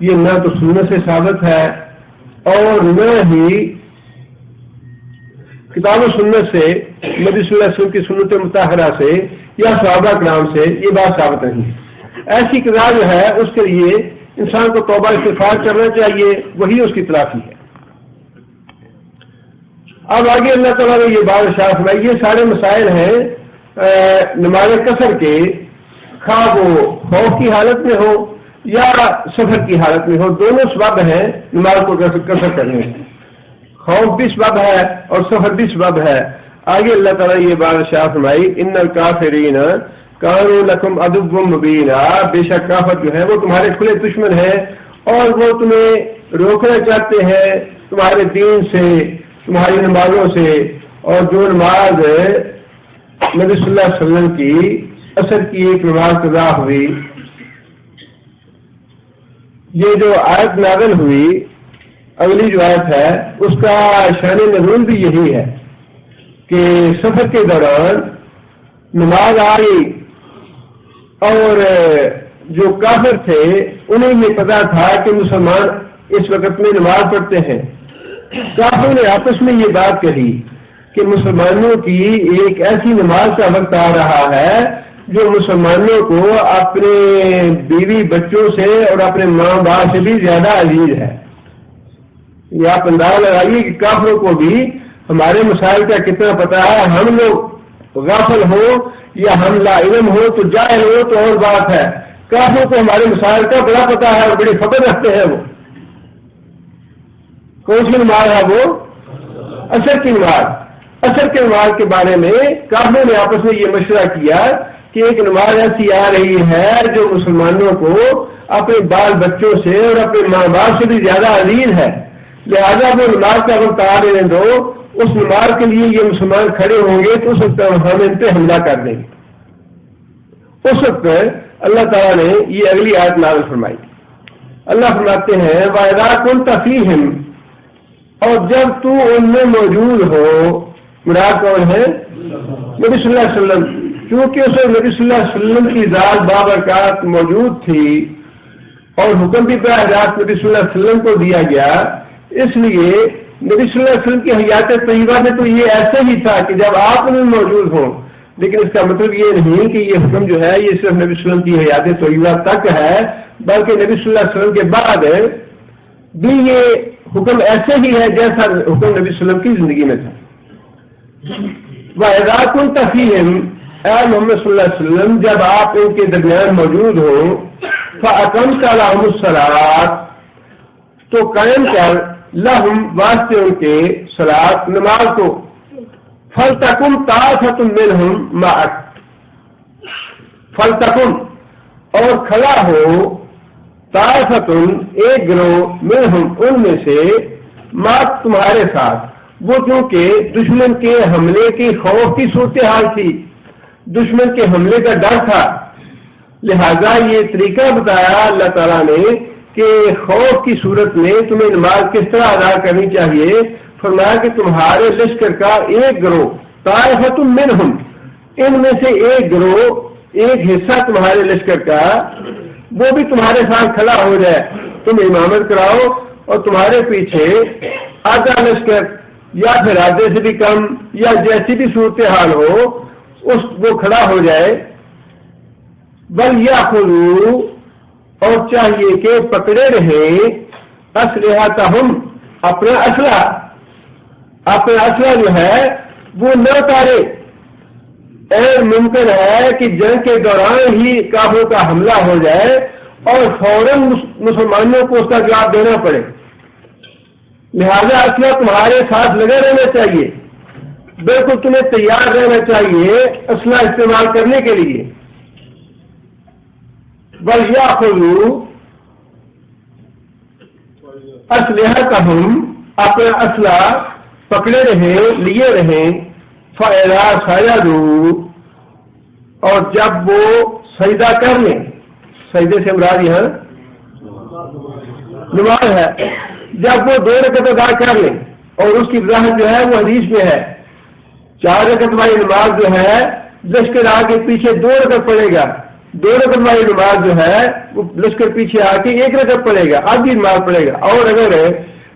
Speaker 1: یہ نہ تو سنت سے ثابت ہے اور نہ ہی کتاب و سنت سے, نبی صلی اللہ علیہ وسلم کی سنت مطہرہ سے یا صحابہ کرام سے یہ بات ثابت نہیں ہے. ایسی قضا جو ہے اس کے لیے انسان کو توبہ استغفار کرنا چاہیے, وہی اس کی تلافی ہے. اب آگے اللہ تعالیٰ نے یہ بات ارشاد فرمائی, یہ سارے مسائل ہیں نماز قصر کے, خواہ وہ خوف کی حالت میں ہو یا سفر کی حالت میں ہو, دونوں سبب ہیں نماز کو قصر کرنے سے. خوف بھی سبب ہے اور سفر بھی سبب ہے. آگے اللہ تعالیٰ یہ بات ارشاد فرمائی ان الکافرین کانوا لکم عدو مبین, بے شک کافر جو ہے وہ تمہارے کھلے دشمن ہیں اور وہ تمہیں روکنا چاہتے ہیں تمہارے دین سے, تمہاری نمازوں سے. اور جو نماز نبی صلی اللہ علیہ وسلم کی عصر کی ایک نماز قضا ہوئی, یہ جو آیت نازل ہوئی اگلی جو آیت ہے اس کا شان نزول بھی یہی ہے کہ سفر کے دوران نماز آئی اور جو کافر تھے انہیں یہ پتا تھا کہ مسلمان اس وقت میں نماز پڑھتے ہیں. کافروں نے آپس میں یہ بات کہی کہ مسلمانوں کی ایک ایسی نماز کا وقت آ رہا ہے جو مسلمانوں کو اپنے بیوی بچوں سے اور اپنے ماں باپ سے بھی زیادہ عزیز ہے. یہ آپ اندازہ لگائیے کہ کافروں کو بھی ہمارے مسائل کا کتنا پتا ہے. ہم لوگ غافل ہو یا ہم لا علم ہو تو جاہل ہو تو اور بات ہے, کافروں کو ہمارے مسائل کا بڑا پتا ہے اور بڑی فکر رکھتے ہیں. وہ کون سی نماز ہے؟ وہ عصر کی نماز. عصر کی نماز کے بارے میں کافروں نے آپس میں یہ مشورہ کیا کہ ایک نماز ایسی آ رہی ہے جو مسلمانوں کو اپنے بال بچوں سے اور اپنے ماں باپ سے بھی زیادہ عزیز ہے, لہذا وہ نماز کا وقت آ رہے دو, اس نماز کے لیے یہ مسلمان کھڑے ہوں گے تو اس وقت ہم ان پہ حملہ کر دیں گے. اس وقت اللہ تعالیٰ نے یہ اگلی آیت نازل فرمائی. اللہ فرماتے ہیں وَإِذَا كُنْتَ فِيهِمْ, اور جب تو ان میں موجود ہو, مراد کون ہے؟ نبی صلی اللہ علیہ وسلم. چونکہ اس وقت نبی صلی اللہ علیہ وسلم کی ذات بابرکات موجود تھی اور حکم بھی براہ راست نبی صلی اللہ علیہ وسلم کو دیا گیا, اس لیے نبی صلی اللہ علیہ وسلم کی حیات طیبہ میں تو یہ ایسا ہی تھا کہ جب آپ ان میں موجود ہوں, لیکن اس کا مطلب یہ نہیں کہ یہ حکم جو ہے یہ صرف نبی صلی اللہ علیہ وسلم کی حیات طیبہ تک ہے, بلکہ نبی صلی اللہ علیہ وسلم کے بعد بھی یہ حکم ایسے ہی ہے جیسا حکم نبی صلی اللہ علیہ وسلم کی زندگی میں تھا. وَإِذَا كُنْتَ فِيهِمْ, اے محمد صلی اللہ علیہ وسلم جب آپ ان کے درمیان موجود ہو, فَأَقَمْتَ لَهُمُ الصَّلَاةَ, تو قائم کر لہم واسطے ان کے صلاۃ نماز کو, فَلْتَقُمْ طَائِفَةٌ مِّنْهُمْ مَعَكَ, فَلْتَقُمْ, اور کھڑا ہو طائفتن ایک گروہ منہم ان میں سے مات تمہارے ساتھ، وہ کیونکہ دشمن کے حملے کی خوف کی صورتحال تھی، دشمن کے حملے کا ڈر تھا، لہذا یہ طریقہ بتایا اللہ تعالیٰ نے کہ خوف کی صورت میں تمہیں نماز کس طرح ادا کرنی چاہیے۔ فرمایا کہ تمہارے لشکر کا ایک گروہ، طائفۃ منہم، ان میں سے ایک گروہ، ایک حصہ تمہارے لشکر کا، وہ بھی تمہارے ساتھ کھڑا ہو جائے، تم امامت کراؤ اور تمہارے پیچھے آدھا لشکر یا پھر آدھے سے بھی کم یا جیسی بھی صورتحال ہو وہ کھڑا ہو جائے۔ بل یاخذوا، اور چاہیے کہ پکڑے رہیں اسلحتہم، اپنا اسلحہ جو ہے وہ نہ اتارے۔ ممکن ہے کہ جنگ کے دوران ہی کافروں کا حملہ ہو جائے اور فوراً مسلمانوں کو اس کا جواب دینا پڑے، لہذا اسلحہ تمہارے ساتھ لگا رہنا چاہیے، بالکل تمہیں تیار رہنا چاہیے اسلحہ استعمال کرنے کے لیے۔ بل یاخذوا اسلحتہم، اپنا اسلحہ پکڑے رہیں، لیے رہیں، فَإِذَا سَجَدُوا، اور جب وہ سجدہ کر لیں، سجدے سے مراد یہاں نماز ہے، جب وہ 2 رکعت ادا کر لیں، اور اس کی وضاحت جو ہے وہ حدیث میں ہے، 4 رکعت والی نماز جو ہے لشکر آ کے پیچھے 2 رکعت پڑے گا، 2 رکعت والی نماز جو ہے وہ لشکر پیچھے آ کے 1 رکعت پڑے گا، آدھی نماز پڑے گا۔ اور اگر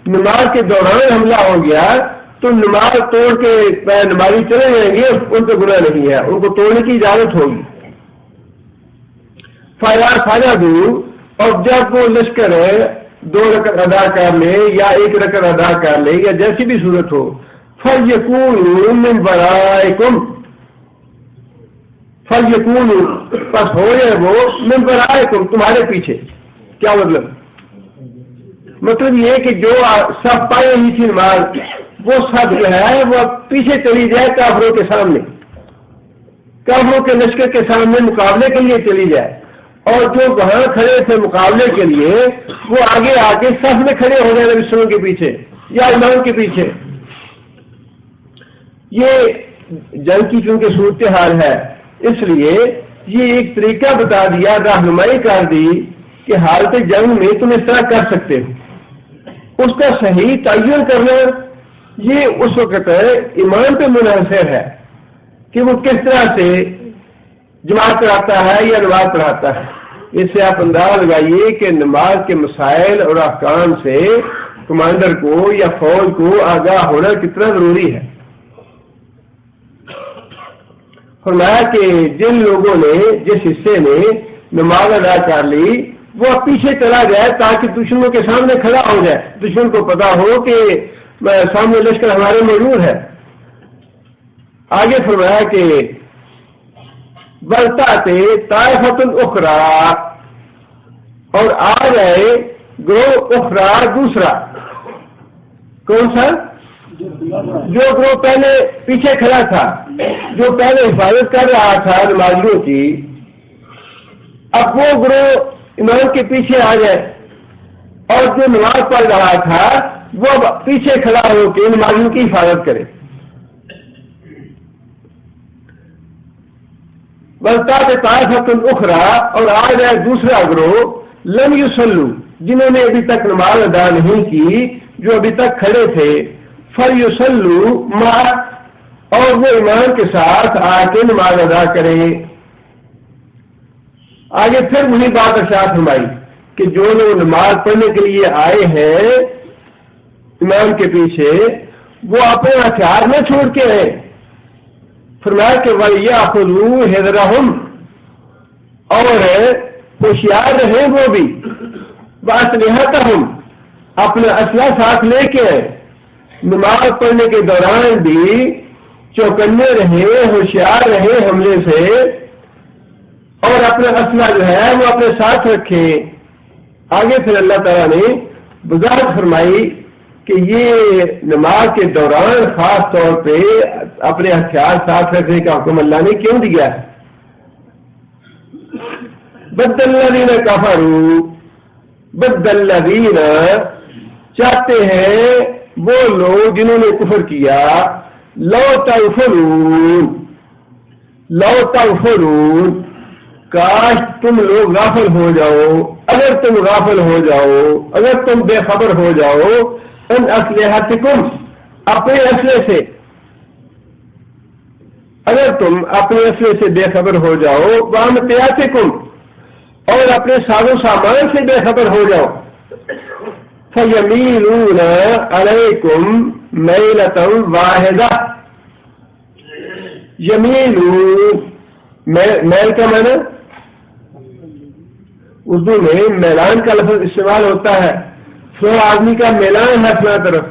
Speaker 1: نماز کے دوران حملہ ہو گیا تو نماز توڑ کے نمازی چلے جائیں گے، ان پہ گناہ نہیں ہے، ان کو توڑنے کی اجازت ہوگی۔ فَإِذَا سَجَدُوا، اور جب وہ لشکر 2 رکعت ادا کر لے یا 1 رکعت ادا کر لے یا جیسی بھی صورت ہو، فَلْيَكُونُوا مِنْ وَرَائِكُمْ، فَلْيَكُونُوا، پس ہو جائے وہ مِنْ وَرَائِكُمْ، تمہارے پیچھے۔ کیا مطلب یہ کہ جو سب پائے ہوئی تھی نماز، وہ سب جو ہے وہ پیچھے چلی جائے کافروں کے سامنے، کافروں کے لشکر کے سامنے مقابلے کے لیے چلی جائے، اور جو وہاں کھڑے تھے مقابلے کے لیے وہ آگے آ کے صف میں کھڑے ہو جائے نبی صلی اللہ علیہ وسلم کے پیچھے یا امام کے پیچھے۔ یہ جنگ کی چونکہ صورتحال ہے، اس لیے یہ ایک طریقہ بتا دیا، رہنمائی کر دی کہ حالت جنگ میں تم اس طرح کر سکتے ہو۔ اس کا صحیح تعین کرنا یہ اس وقت امام پہ منحصر ہے کہ وہ کس طرح سے جماعت پڑھاتا ہے یا نماز پڑھاتا ہے۔ اس سے آپ اندازہ لگائیے کہ نماز کے مسائل اور احکام سے کمانڈر کو یا فوج کو آگاہ ہونا کتنا ضروری ہے۔ فرمایا کہ جن لوگوں نے جس حصے میں نماز ادا کر لی وہ پیچھے چلا جائے تاکہ دشمنوں کے سامنے کھڑا ہو جائے، دشمن کو پتا ہو کہ سامنے لشکر ہمارے موجود ہے۔ آگے فرمایا کہ بلتاتے طائفۃ اخرى، اور آ گئے گروہ اخرى دوسرا، کون سا؟ جو گروہ پہلے پیچھے کھڑا تھا، جو پہلے حفاظت کر رہا تھا نمازیوں کی، اب وہ گروہ امام کے پیچھے آ جائے، اور جو نماز پڑھ رہا تھا وہ پیچھے کھڑا ہو کے نمازیوں کی حفاظت کرے۔ بلتاۃ طائفۃ اخرى، اور آ جائے دوسرا گروہ لم یصلوا، جنہوں نے ابھی تک نماز ادا نہیں کی، جو ابھی تک کھڑے تھے، فلیصلوا معہ، اور وہ امام کے ساتھ آ کے نماز ادا کریں۔ آگے پھر وہی بات ارشاد فرمائی کہ جو لوگ نماز پڑھنے کے لیے آئے ہیں امام کے پیچھے، وہ اپنے ہتھیار نہ چھوڑ کے آئے۔ فرمایا کہ وَلْيَأْخُذُوا حِذْرَهُمْ، اور ہوشیار رہیں وہ بھی، وَأَسْلِحَتَهُمْ، اپنا اسلحہ ساتھ لے کے آئے، نماز پڑھنے کے دوران بھی چوکنے رہیں، ہوشیار رہیں حملے سے، اور اپنا اسلحہ جو ہے وہ اپنے ساتھ رکھیں۔ آگے پھر اللہ تعالیٰ نے وضاحت فرمائی کہ یہ نماز کے دوران خاص طور پہ اپنے ہتھیار ساتھ رکھنے کا حکم اللہ نے کیوں دیا ہے؟ بدل الذین کفروا، بدلین چاہتے ہیں وہ لوگ جنہوں نے کفر کیا لو تغفلون کاش تم لوگ غافل ہو جاؤ، اگر تم غافل ہو جاؤ، اگر تم بے خبر ہو جاؤ ان اسلحتکم اپنے اسلحے سے، اگر تم اپنے اسلحے سے بے خبر ہو جاؤ وامتیاتکم اور اپنے ساز و سامان سے بے خبر ہو جاؤ فیمیلون علیکم میلۃ واحدہ، یمیلون میل کا معنی اردو میں میلان کا لفظ استعمال ہوتا ہے، فلاں آدمی کا میلان ہے فلاں طرف،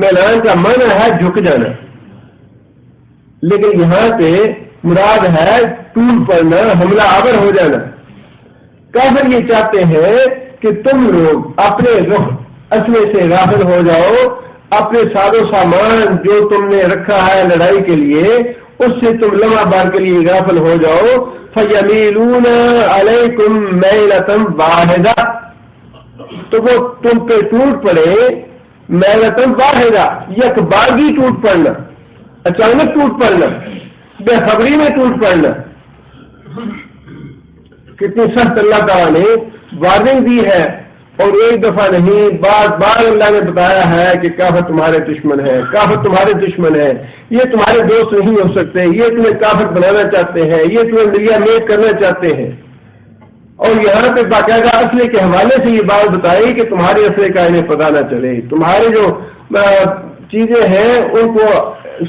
Speaker 1: میلان کا معنی ہے جھک جانا، لیکن یہاں پہ مراد ہے ٹوٹ پڑنا، حملہ آور ہو جانا۔ کافر یہ چاہتے ہیں کہ تم لوگ اپنے رخ اسلحے سے غافل ہو جاؤ، اپنے ساز و سامان جو تم نے رکھا ہے لڑائی کے لیے اس سے تم لمحہ بار کے لیے غافل ہو جاؤ فیمیلون علیکم میلۃ واحدہ، تو وہ تم پہ ٹوٹ پڑے میلۃ واحدہ، یک بارگی ٹوٹ پڑنا، اچانک ٹوٹ پڑنا، بے خبری میں ٹوٹ پڑنا۔ کتنی سخت اللہ تعالیٰ نے وارننگ دی ہے، اور ایک دفعہ نہیں بار بار اللہ نے بتایا ہے کہ کافر تمہارے دشمن ہے، کافر تمہارے دشمن ہے، یہ تمہارے دوست نہیں ہو سکتے، یہ تمہیں کافر بنانا چاہتے ہیں، یہ تمہیں ملیا میٹ کرنا چاہتے ہیں۔ اور یہاں پہ باقاعدہ اسلحے کے حوالے سے یہ بات بتائی کہ تمہارے اسلحے کا انہیں پتہ نہ چلے، تمہارے جو چیزیں ہیں ان کو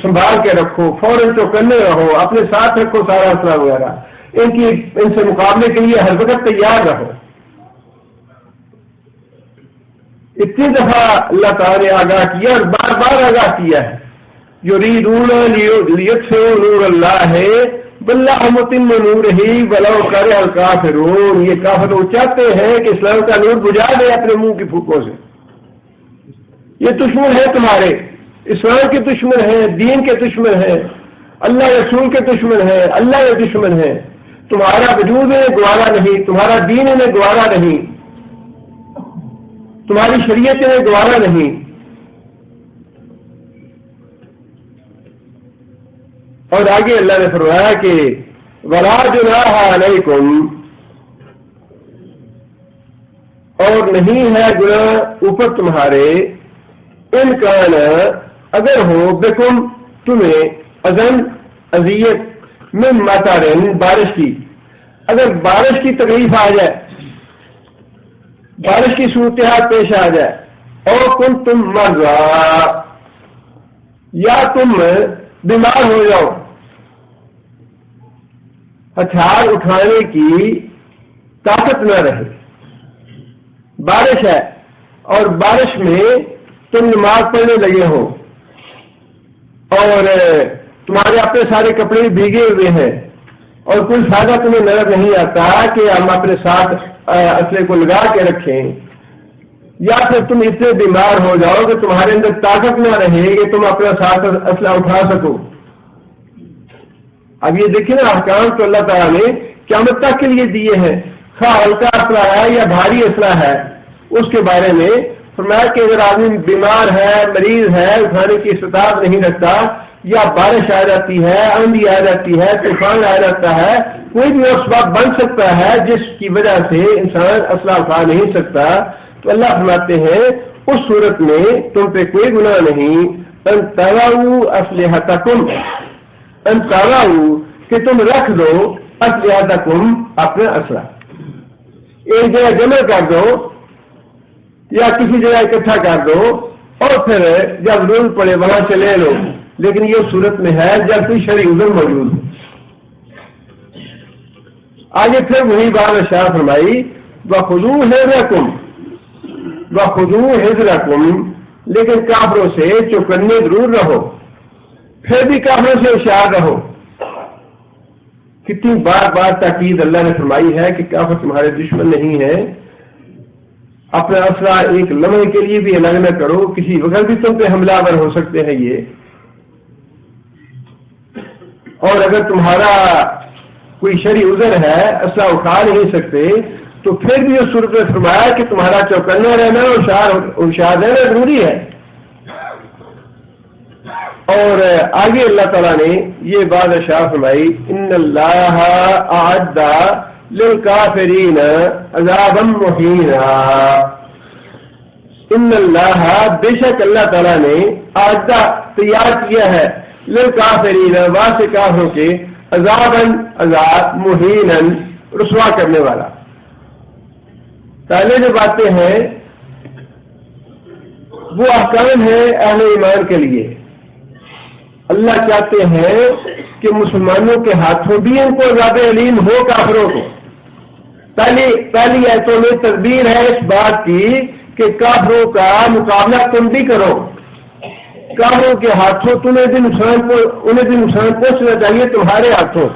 Speaker 1: سنبھال کے رکھو، فوراً چوکنے رہو، اپنے ساتھ رکھو سارا اسلحہ وغیرہ، ان سے مقابلے کے لیے ہر وقت تیار رہو۔ اتنی دفعہ اللہ تعالیٰ نے آگاہ کیا اور بار بار آگاہ کیا ہے، یریدون لیطفئوا نور اللہ واللہ متم نورہ ولو کرہ الکافرون، یہ کافر وہ چاہتے ہیں کہ اسلام کا نور بجھا دے اپنے منہ کی پھوکوں سے۔ یہ دشمن ہے تمہارے، اسلام کے دشمن ہیں، دین کے دشمن ہیں، اللہ رسول کے دشمن ہیں، اللہ کے دشمن ہیں، تمہارا وجود انہیں گوارا نہیں، تمہارا دین انہیں گوارا نہیں، تمہاری شریعت انہیں گوارا نہیں۔ اور آگے اللہ نے فرمایا کہ وَلَا جُنَاحَ عَلَيْكُمْ، اور نہیں ہے گناہ اوپر تمہارے، ان کان اگر ہو بکم تمہیں اذن اذیت من مطرن بارش کی، اگر بارش کی تکلیف آ جائے، بارش کی صورتحال پیش آ جائے، اور تم مرضا یا تم بیمار ہو جاؤ، ہتھیار اٹھانے کی طاقت نہ رہے، بارش ہے اور بارش میں تم نماز پڑھنے لگے ہو اور تمہارے اپنے سارے کپڑے بھیگے ہوئے ہیں اور کوئی فائدہ تمہیں نظر نہیں آتا کہ ہم اپنے ساتھ اسلحے کو لگا کے رکھیں، یا پھر تم اتنے بیمار ہو جاؤ کہ تمہارے اندر طاقت نہ رہے کہ تم اپنا ساتھ اسلحہ اٹھا سکو۔ اب یہ دیکھیں نا، احکام تو اللہ تعالیٰ نے قیامت تک کے لیے دیے ہیں، خواہ ہلکا اسلحہ ہے یا بھاری اسلحہ ہے، اس کے بارے میں فرمایا کہ اگر آدمی بیمار ہے، مریض ہے، اٹھانے کی استطاعت نہیں رکھتا، یا بارش آ جاتی ہے، آندھی آ جاتی ہے، طوفان آ جاتا ہے، کوئی بھی اسباب بن سکتا ہے جس کی وجہ سے انسان اسلحہ اٹھا نہیں سکتا، تو اللہ فرماتے ہیں اس صورت میں تم پہ کوئی گناہ نہیں، ان تضعوا اسلحتکم، ان تضعوا کہ تم رکھ دو اسلحتکم اپنا اسلحہ، ایک جگہ جمع کر دو یا کسی جگہ اکٹھا کر دو اور پھر جب ضرورت پڑے وہاں سے لے لو، لیکن یہ صورت میں ہے جب کوئی شرعی عذر موجود ہے۔ آگے پھر وہی بات ارشاد فرمائی وَخُذُوا حِذْرَكُمْ، وَخُذُوا حِذْرَكُمْ، لیکن کافروں سے چوکنے ضرور رہو، پھر بھی کافروں سے ہوشیار رہو۔ کتنی بار بار تاکید اللہ نے فرمائی ہے کہ کافر تمہارے دشمن نہیں ہیں، اپنا اسلحہ ایک لمحے کے لیے بھی الگ نہ کرو، کسی وقت بھی تم پہ حملہ آور ہو سکتے ہیں یہ، اور اگر تمہارا کوئی شرعی عذر ہے، اسلحہ اٹھا نہیں سکتے، تو پھر بھی اس صورت میں فرمایا کہ تمہارا چوکنا رہنا ہوشیار رہنا ضروری ہے. اور آگے اللہ تعالیٰ نے یہ بات ارشاد فرمائی ان اللہ اعد للکافرین عذابا مہینا. ان اللہ بے شک اللہ تعالیٰ نے اعد تیار کیا ہے للکافرین واسطے کافروں کے عذابا عذاب مہینا رسوا کرنے والا. پہلے جو باتیں ہیں وہ احکام ہیں اہل ایمان کے لیے. اللہ چاہتے ہیں کہ مسلمانوں کے ہاتھوں بھی ان کو عذاب علیم ہو کافروں کو. پہلی آیتوں میں تدبیر ہے اس بات کی کہ کافروں کا مقابلہ تم بھی کرو. کافروں کے ہاتھوں انہیں بھی نقصان پہنچنا چاہیے تمہارے ہاتھوں,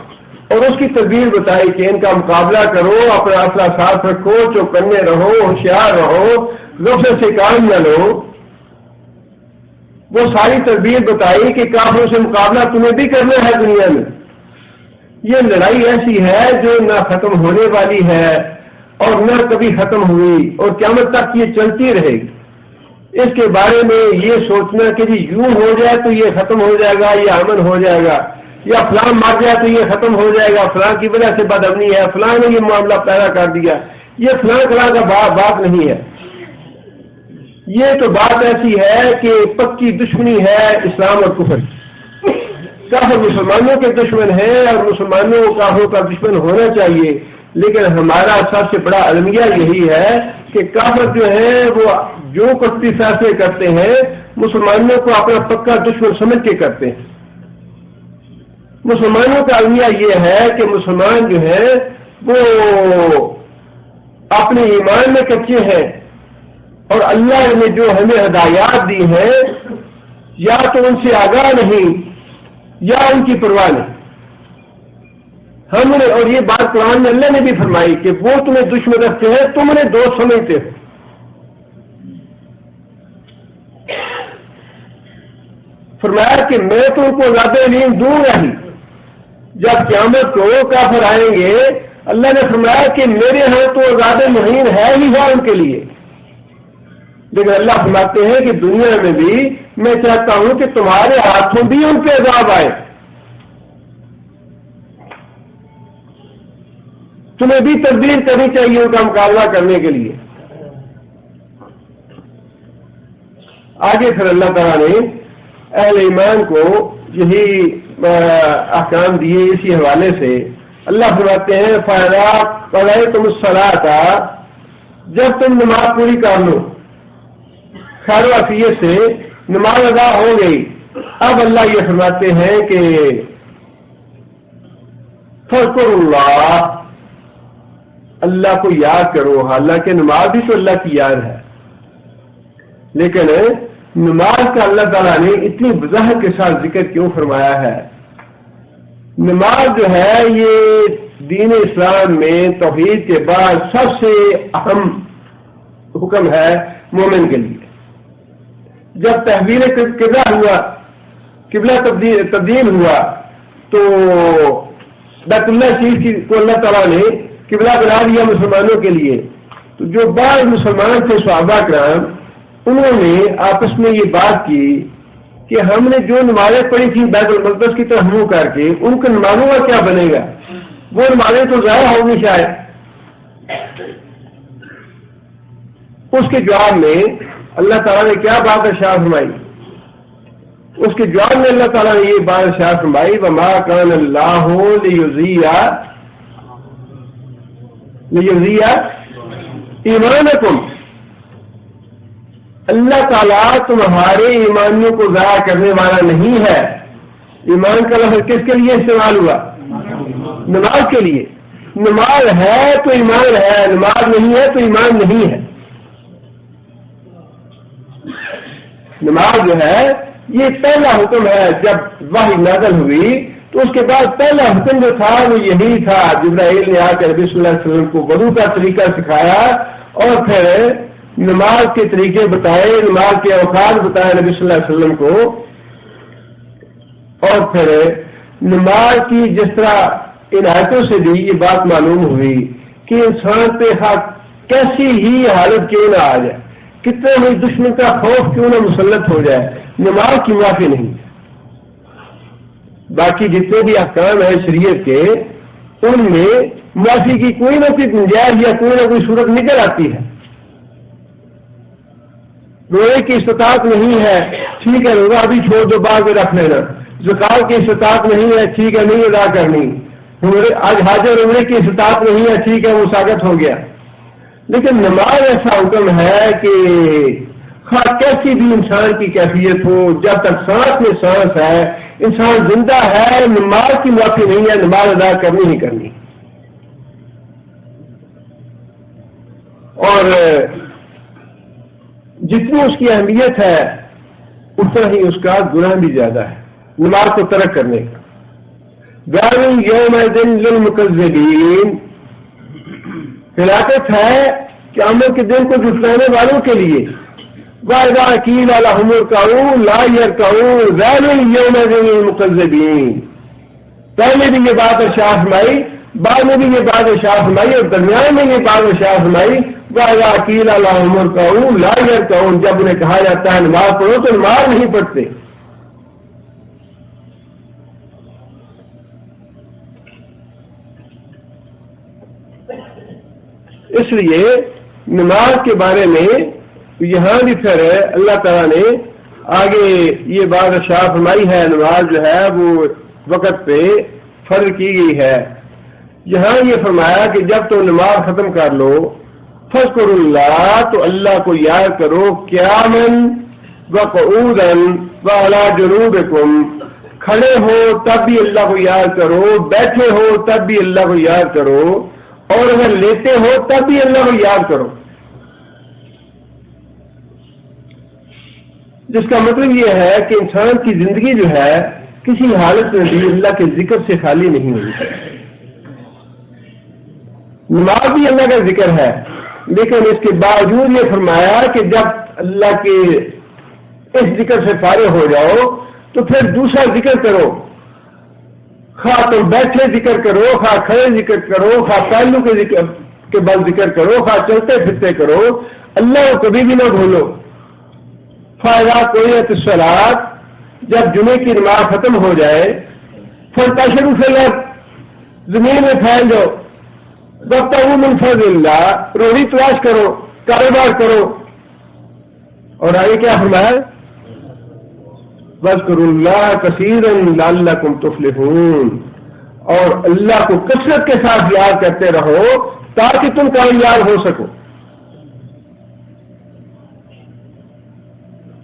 Speaker 1: اور اس کی تدبیر بتائی کہ ان کا مقابلہ کرو, اپنا اصلہ ساتھ رکھو, چوکنے رہو, ہوشیار رہو, غفلت سے کام نہ لو. وہ ساری تدبیر بتائی کہ کافروں سے مقابلہ تمہیں بھی کرنا ہے دنیا میں. یہ لڑائی ایسی ہے جو نہ ختم ہونے والی ہے اور نہ کبھی ختم ہوئی, اور قیامت تک یہ چلتی رہے گی. اس کے بارے میں یہ سوچنا کہ جی یوں ہو جائے تو یہ ختم ہو جائے گا, یہ امن ہو جائے گا, یا فلاں مر جائے تو یہ ختم ہو جائے گا, فلاں کی وجہ سے بد امنی ہے, فلاں نے یہ معاملہ پیدا کر دیا, یہ فلاں کلاں کا بات نہیں ہے. یہ تو بات ایسی ہے کہ پکی دشمنی ہے اسلام اور کفر. کافر مسلمانوں کے دشمن ہیں اور مسلمانوں کو کافروں کا دشمن ہونا چاہیے, لیکن ہمارا سب سے بڑا المیہ یہی ہے کہ کافر جو ہیں وہ جو کفری فیصلے کرتے ہیں مسلمانوں کو اپنا پکا دشمن سمجھ کے کرتے ہیں. مسلمانوں کا المیہ یہ ہے کہ مسلمان جو ہیں وہ اپنے ایمان میں کچے ہیں, اور اللہ نے جو ہمیں ہدایات دی ہیں یا تو ان سے آگاہ نہیں یا ان کی پرواہ نہیں. ہم نے, اور یہ بات قرآن میں اللہ نے بھی فرمائی کہ وہ تمہیں دشمن رکھتے ہیں, تم انہیں دوست سمجھتے ہو. فرمایا کہ میں تو ان کو عذاب علیم دوں گا ہی. جب قیامت کو کافر آئیں گے اللہ نے فرمایا کہ میرے ہاں تو عذاب مہین ہے ہی ہے ان کے لیے, لیکن اللہ فرماتے ہیں کہ دنیا میں بھی میں چاہتا ہوں کہ تمہارے ہاتھوں بھی ان پہ عذاب آئے. تمہیں بھی تدبیر کرنی چاہیے ان کا مقابلہ کرنے کے لیے. آگے پھر اللہ تعالیٰ نے اہل ایمان کو یہی احکام دیے. اسی حوالے سے اللہ فرماتے ہیں فَإِذَا قَضَيْتُمُ الصَّلَاةَ, جب تم نماز پوری کر لو, خیر و عافیت سے نماز ادا ہو گئی. اب اللہ یہ فرماتے ہیں کہ فَاذْكُرُوا اللَّهَ, اللہ کو یاد کرو. حالانکہ نماز بھی تو اللہ کی یاد ہے, لیکن نماز کا اللہ تعالیٰ نے اتنی وضاحت کے ساتھ ذکر کیوں فرمایا ہے؟ نماز جو ہے یہ دین اسلام میں توحید کے بعد سب سے اہم حکم ہے مومن کے لیے. جب تحویل قبلہ ہوا, قبلہ تبدیل ہوا, تو بیت اللہ شریف کو اللہ تعالیٰ نے قبلہ بنا دیا مسلمانوں کے لیے. تو جو بعض مسلمان تھے صحابہ کرام, انہوں نے آپس میں یہ بات کی کہ ہم نے جو نمازیں پڑھی تھی بیت المقدس کی طرف منہ کر کے, ان کے نمازوں کا کیا بنے گا؟ وہ نمازیں تو ضائع ہوں گی شاید. اس کے جواب میں اللہ تعالیٰ نے کیا بات ارشاد فرمائی؟ اس کے جواب میں اللہ تعالیٰ نے یہ بات ارشاد فرمائی وَمَا كَانَ اللَّهُ لِيُضِيعَ ایمانکم, اللہ تعالیٰ تمہارے ایمانیوں کو ضائع کرنے والا نہیں ہے. ایمان کا لفظ کس کے لیے استعمال ہوا؟ نماز کے لیے. نماز ہے تو ایمان ہے, نماز نہیں ہے تو ایمان نہیں ہے. نماز جو ہے یہ پہلا حکم ہے. جب وحی نازل ہوئی تو اس کے بعد پہلا حکم جو تھا وہ یہی تھا. جبرائیل نے آ کر نبی صلی اللہ علیہ وسلم کو وضو کا طریقہ سکھایا اور پھر نماز کے طریقے بتائے, نماز کے اوقات بتائے نبی صلی اللہ علیہ وسلم کو, اور پھر نماز کی جس طرح ان آیتوں سے بھی یہ بات معلوم ہوئی کہ انسان پہ کیسی ہی حالت کیوں نہ آ جائے، کتنے بھی دشمن کا خوف کیوں نہ مسلط ہو جائے، نماز کی معافی نہیں ہے۔ باقی جتنے بھی احکام ہیں شریعت کے، ان میں معافی کی کوئی نہ کوئی گنجائش یا کوئی نہ کوئی صورت نکل آتی ہے۔ روزے کی استطاعت نہیں ہے، ٹھیک ہے روزہ ابھی چھوڑ دو، بعد میں رکھ لینا۔ زکات کی استطاعت نہیں ہے، ٹھیک ہے نہیں ادا کرنی۔ آج حاج اور عمرے کی استطاعت نہیں ہے، ٹھیک ہے وہ ثابت ہو گیا۔ لیکن نماز ایسا حکم ہے کہ کیسی بھی انسان کی کیفیت ہو، جب تک سانس میں سانس ہے، انسان زندہ ہے، نماز کی معافی نہیں ہے، نماز ادا کرنی ہی کرنی۔ اور جتنی اس کی اہمیت ہے اتنا ہی اس کا گناہ بھی زیادہ ہے نماز کو ترک کرنے کا۔ وَيْلٌ يَوْمَئِذٍ لِّلْمُكَذِّبِينَ، ہلاکت ہے قیامت کے دن کو جھٹلانے والوں کے لیے۔ وَإِذَا قِيلَ لَهُمُ ارْكَعُوا لَا يَرْكَعُونَ وَيْلٌ يَوْمَئِذٍ لِّلْمُكَذِّبِينَ۔ پہلے بھی یہ بات ارشاد فرمائی، بعد میں بھی یہ بات ارشاد فرمائی، اور درمیان میں یہ بات ارشاد فرمائی وَإِذَا قِيلَ لَهُمُ ارْكَعُوا لَا يَرْكَعُونَ، جب انہیں کہا جاتا ہے نماز پڑھو تو نماز نہیں پڑھتے۔ اس لیے نماز کے بارے میں یہاں بھی پھر اللہ تعالیٰ نے آگے یہ بات ارشاد فرمائی ہے، نماز جو ہے وہ وقت پہ فرض کی گئی ہے۔ یہاں یہ فرمایا کہ جب تم نماز ختم کر لو فذکروا اللہ، تو اللہ کو یاد کرو قیاماً وقعودا وعلی جنوبکم، کھڑے ہو تب بھی اللہ کو یاد کرو، بیٹھے ہو تب بھی اللہ کو یاد کرو، اور اگر لیتے ہو تب بھی اللہ کو یاد کرو۔ جس کا مطلب یہ ہے کہ انسان کی زندگی جو ہے کسی حالت میں بھی اللہ کے ذکر سے خالی نہیں ہوئی۔ نماز بھی اللہ کا ذکر ہے، لیکن اس کے باوجود یہ فرمایا کہ جب اللہ کے اس ذکر سے فارغ ہو جاؤ تو پھر دوسرا ذکر کرو، خواہ تم بیٹھے ذکر کرو، خواہ کھڑے ذکر کرو، خواہ پہلو کے ذکر کے بل ذکر کرو، خواہ چلتے پھرتے کرو، اللہ کو کبھی بھی نہ بھولو۔ فائدہ کوئی الصلاۃ، جب جمعے کی نماز ختم ہو جائے فانتشروا فی الارض، زمین میں پھیل جاؤ، وابتغوا من فضل اللہ، روزی تلاش کرو، کاروبار کرو، اور آگے کیا فرمایا؟ وَاذْكُرُوا اللَّهَ كَثِيرًا لَعَلَّكُمْ تُفْلِحُونَ، اور اللہ کو کثرت کے ساتھ یاد کرتے رہو تاکہ تم کامیاب ہو سکو۔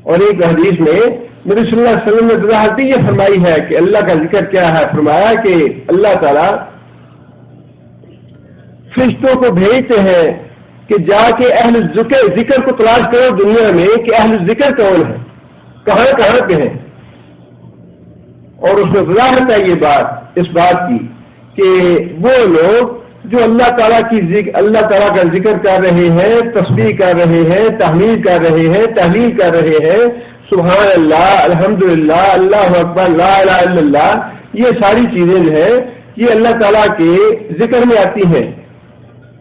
Speaker 1: اور ایک حدیث میں نبی صلی اللہ علیہ وسلم نے وضاحت یہ فرمائی ہے کہ اللہ کا ذکر کیا ہے۔ فرمایا کہ اللہ تعالیٰ فرشتوں کو بھیجتے ہیں کہ جا کے اہل ذکر کو تلاش کرو دنیا میں کہ اہل ذکر کون ہے، کہاں کہاں پہ ہیں۔ اور اس میں وضاحت ہے یہ بات اس بات کی کہ وہ لوگ جو اللہ تعالیٰ کا ذکر کر رہے ہیں، تسبیح کر رہے ہیں، تحمید کر رہے ہیں، تحلیل کر رہے ہیں، سبحان اللہ، الحمدللہ، اللہ اکبر، لا الہ الا اللہ، یہ ساری چیزیں جو ہیں یہ اللہ تعالیٰ کے ذکر میں آتی ہیں۔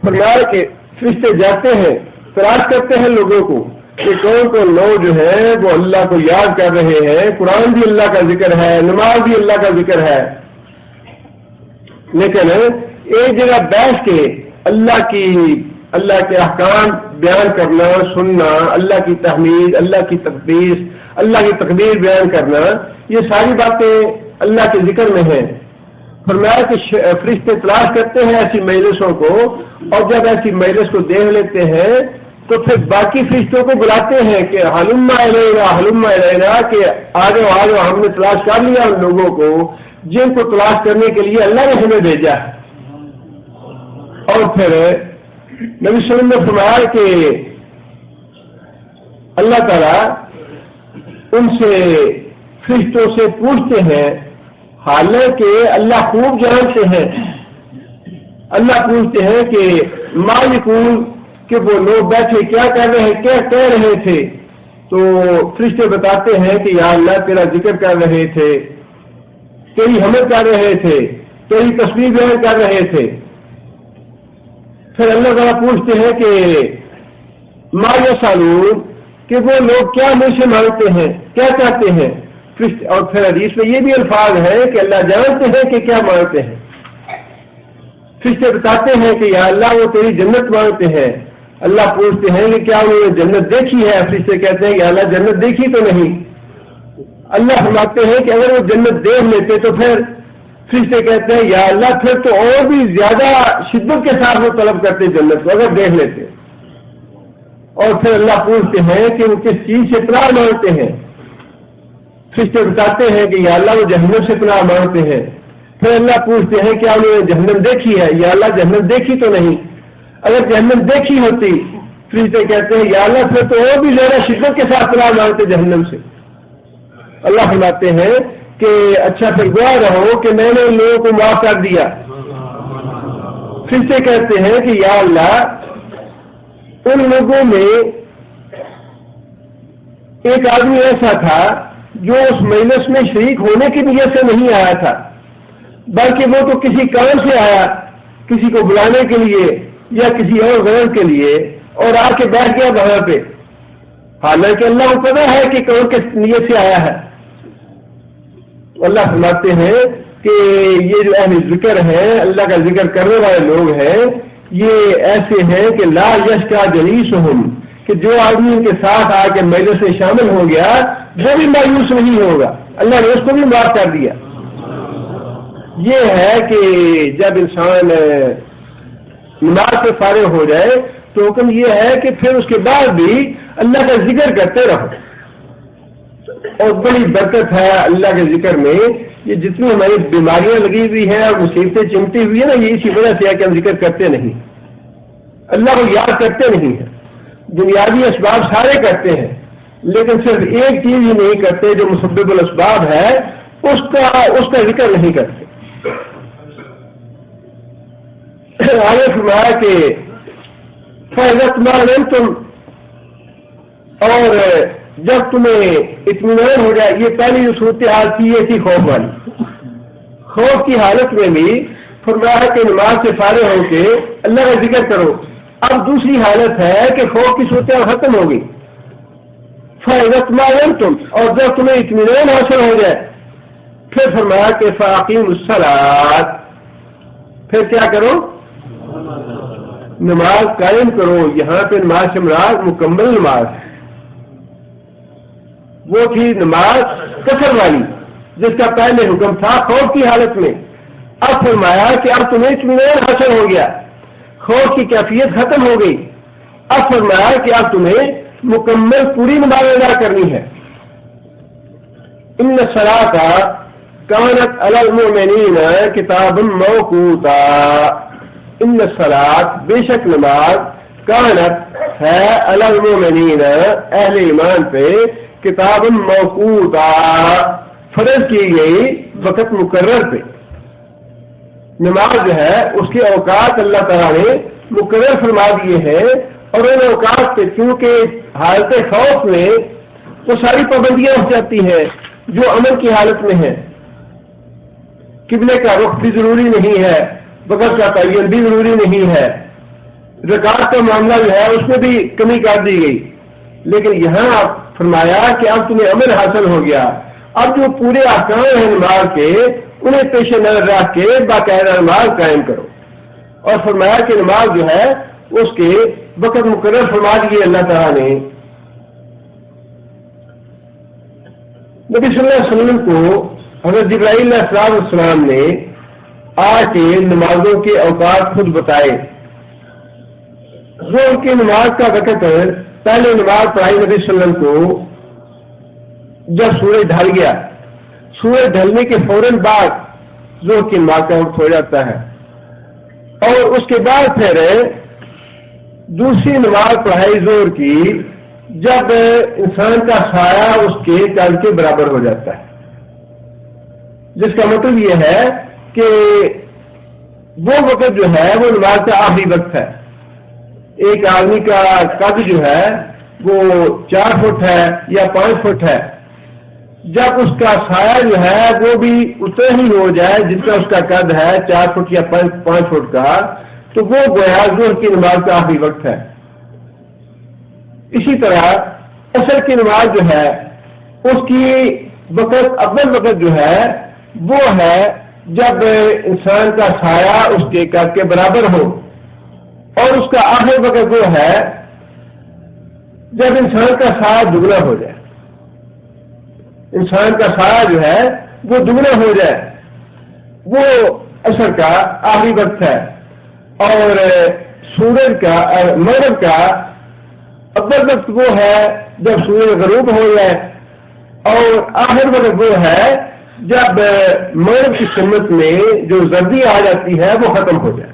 Speaker 1: فرمایا کہ فرشتے جاتے ہیں، تلاش کرتے ہیں لوگوں کو کہ کون کون لوگ جو ہیں وہ اللہ کو یاد کر رہے ہیں، قرآن بھی اللہ کا ذکر ہے، نماز بھی اللہ کا ذکر ہے، لیکن ایک جگہ بیٹھ کے اللہ کے احکام بیان کرنا، سننا، اللہ کی تحمید، اللہ کی تقدیس، اللہ کی تقدیر بیان کرنا، یہ ساری باتیں اللہ کے ذکر میں ہیں۔ فرمایا کہ فرشتے تلاش کرتے ہیں ایسی مجلسوں کو، اور جب ایسی مجلس کو دیکھ لیتے ہیں تو پھر باقی فرشتوں کو بلاتے ہیں کہ ہلم الینا، کہ آجو ہم نے تلاش کر لیا ان لوگوں کو جن کو تلاش کرنے کے لیے اللہ نے ہمیں بھیجا ہے۔ اور پھر نبی صلی اللہ علیہ وسلم نے فرمایا کہ اللہ تعالیٰ ان سے فرشتوں سے پوچھتے ہیں، حالانکہ اللہ خوب جانتے ہیں، اللہ پوچھتے ہیں کہ مالکون، کہ وہ لوگ بیٹھے کیا کر رہے ہیں، کیا کہہ رہے تھے؟ تو فرشتے بتاتے ہیں کہ یا اللہ تیرا ذکر کر رہے تھے، تیری حمد کر رہے تھے، تیری تسبیح بیان کر رہے تھے۔
Speaker 2: پھر اللہ تعالیٰ پوچھتے ہیں کہ ما یسالون، کہ وہ لوگ کیا مجھ سے مانگتے ہیں، کیا چاہتے ہیں. اور پھر حدیث میں یہ بھی الفاظ ہے کہ اللہ جانتے ہیں کہ کیا مانگتے ہیں. فرشتے بتاتے ہیں کہ یا اللہ وہ تیری جنت مانگتے ہیں. اللہ پوچھتے ہیں کہ کیا انہوں نے جنت دیکھی ہے؟ فرشتے کہتے ہیں یا اللہ جنت دیکھی تو نہیں. اللہ فرماتے ہیں کہ اگر وہ جنت دیکھ لیتے تو پھر فرشتے کہتے ہیں یا اللہ پھر تو اور بھی زیادہ شدت کے ساتھ وہ طلب کرتے جنت کو اگر دیکھ لیتے. اور پھر اللہ پوچھتے ہیں کہ وہ کس چیز سے پناہ مانگتے ہیں. فرشتے بتاتے ہیں کہ یا اللہ وہ جہنم سے پناہ مانگتے ہیں. پھر اللہ پوچھتے ہیں کیا انہوں نے جہنم دیکھی ہے؟ یا اللہ جہنم دیکھی تو نہیں. اگر جہنم دیکھی ہوتی فرشتے کہتے ہیں یا اللہ پھر تو اور بھی زیادہ شدت کے ساتھ پناہ مانگتے جہنم سے. اللہ فرماتے ہیں کہ اچھا پھر گواہ رہو کہ میں نے ان لوگوں کو معاف کر دیا. فرشتے کہتے ہیں کہ یا اللہ ان لوگوں میں ایک آدمی ایسا تھا جو اس مجلس میں شریک ہونے کی نیت سے نہیں آیا تھا، بلکہ وہ تو کسی کام سے آیا، کسی کو بلانے کے لیے یا کسی اور غرض کے لیے، اور آ کے بیٹھ گیا وہاں پہ، حالانکہ اللہ کو پتہ ہے کہ کون کس نیت سے آیا ہے. اللہ فرماتے ہیں کہ یہ جو اہل ذکر ہیں، اللہ کا ذکر کرنے والے لوگ ہیں، یہ ایسے ہیں کہ لا یشکا جلیسہم، کہ جو آدمی ان کے ساتھ آ کے مجلس میں شامل ہو گیا وہ بھی مایوس نہیں ہوگا. اللہ نے اس کو بھی معاف کر دیا. یہ ہے کہ جب انسان نماز سے فارغ ہو جائے تو حکم یہ ہے کہ پھر اس کے بعد بھی اللہ کا ذکر کرتے رہو. اور بڑی برکت ہے اللہ کے ذکر میں. یہ جتنی ہماری بیماریاں لگی ہوئی ہیں اور مصیبتیں چمٹی ہوئی ہیں نا، یہ اسی وجہ سے ہے کہ ہم ذکر کرتے نہیں، اللہ کو یاد کرتے نہیں ہیں. بنیادی اسباب سارے کرتے ہیں لیکن صرف ایک چیز ہی نہیں کرتے جو مسبب الاسباب ہے، اس کا ذکر نہیں کرتے. آگے فرمایا کہ فَإِذَا اطْمَأْنَنْتُمْ، اور جب تمہیں اطمینان ہو جائے. یہ پہلی جو صورتحال تھی یہ تھی خوف والی. خوف کی حالت میں بھی فرمایا کہ نماز سے فارغ ہو کے اللہ کا ذکر کرو. اب دوسری حالت ہے کہ خوف کی صورتحال ختم ہو گئی. فَإِذَا اطْمَأْنَنْتُمْ، اور جب تمہیں اطمینان حاصل ہو جائے پھر فرمایا کہ فَأَقِیمُوا الصَّلَاةَ، پھر کیا کرو؟ نماز قائم کرو. یہاں پہ نماز سے مراد مکمل نماز ہے. وہ تھی نماز قصر والی جس کا پہلے حکم تھا خوف کی حالت میں. اب فرمایا کہ اب تمہیں اطمینان حاصل ہو گیا، خوف کی کیفیت ختم ہو گئی. اب فرمایا کہ اب تمہیں مکمل پوری نماز ادا کرنی ہے. ان الصلاۃ کانت علی المؤمنین کتابا موقوتا. ان الصلاۃ، بے شک نماز، کانت ہے، علی المؤمنین اہل ایمان پہ، کتابا موقوتا فرض کی گئی وقت مقرر پہ. نماز جو ہے اس کے اوقات اللہ تعالیٰ نے مقرر فرما دیے ہیں، اور ان اوقات پہ کیونکہ حالت خوف میں وہ ساری پابندیاں ہو جاتی ہیں جو امن کی حالت میں ہے. قبلے کا رخ بھی ضروری نہیں ہے، وقت کا تعین بھی ضروری نہیں ہے، زکات کا معاملہ جو ہے اس میں بھی کمی کر دی گئی. لیکن یہاں آپ فرمایا کہ اب تمہیں امن حاصل ہو گیا. اب جو پورے احکام ہیں نماز کے انہیں پیش نظر رکھ کے باقاعدہ نماز قائم کرو. اور فرمایا کہ نماز جو ہے اس کے وقت مقرر فرما دیے اللہ تعالیٰ نے. نبی صلی اللہ علیہ وسلم کو حضرت جبرائیل علیہ السلام نے آ کے نمازوں کے اوقات خود بتائے. جو ان کی نماز کا وقت پہلے نماز پڑھائی نبی صلی اللہ علیہ وسلم کو جب سورج ڈھل گیا. سورج ڈھلنے کے فوراً بعد ظہر کی نماز کا وقت ہو جاتا ہے، اور اس کے بعد پھر دوسری نماز پڑھائی ظہر کی جب انسان کا سایہ اس کے قد کے برابر ہو جاتا ہے. جس کا مطلب یہ ہے کہ وہ وقت جو ہے وہ نماز کا آخری وقت ہے. ایک آدمی کا قد جو ہے وہ 4 فٹ ہے یا 5 فٹ ہے، جب اس کا سایہ جو ہے وہ بھی اتنا ہی ہو جائے جتنا اس کا قد ہے 4 فٹ یا 5 فٹ کا، تو وہ گویا ظہر کی نماز کا آخری وقت ہے. اسی طرح عصر کی نماز جو ہے اس کی وقت اول وقت جو ہے وہ ہے جب انسان کا سایہ اس کے قد کے برابر ہو، اور اس کا آخر وقت وہ ہے جب انسان کا سایہ دگنا ہو جائے. انسان کا سایہ جو ہے وہ دگنا ہو جائے، وہ عصر کا آخری وقت ہے. اور سورج کا مغرب کا اول وقت وہ ہے جب سورج غروب ہو جائے، اور آخر وقت وہ ہے جب مغرب کی سمت میں جو زردی آ جاتی ہے وہ ختم ہو جائے.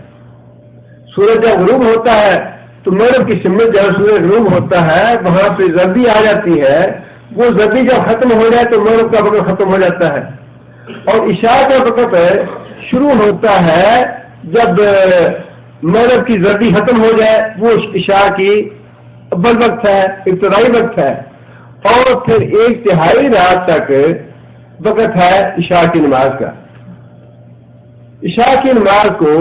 Speaker 2: سورج جب غروب ہوتا ہے تو مغرب کی سمت جب سورج غروب ہوتا ہے وہاں پہ زردی آ جاتی ہے، وہ زردی جب ختم ہو جائے تو مغرب کا وقت ختم ہو جاتا ہے. اور عشاء کا وقت شروع ہوتا ہے جب مغرب کی زردی ختم ہو جائے، وہ عشاء کی اول وقت ہے، ابتدائی وقت ہے. اور پھر ایک تہائی رات تک وقت ہے عشاء کی نماز کا. عشاء کی نماز کو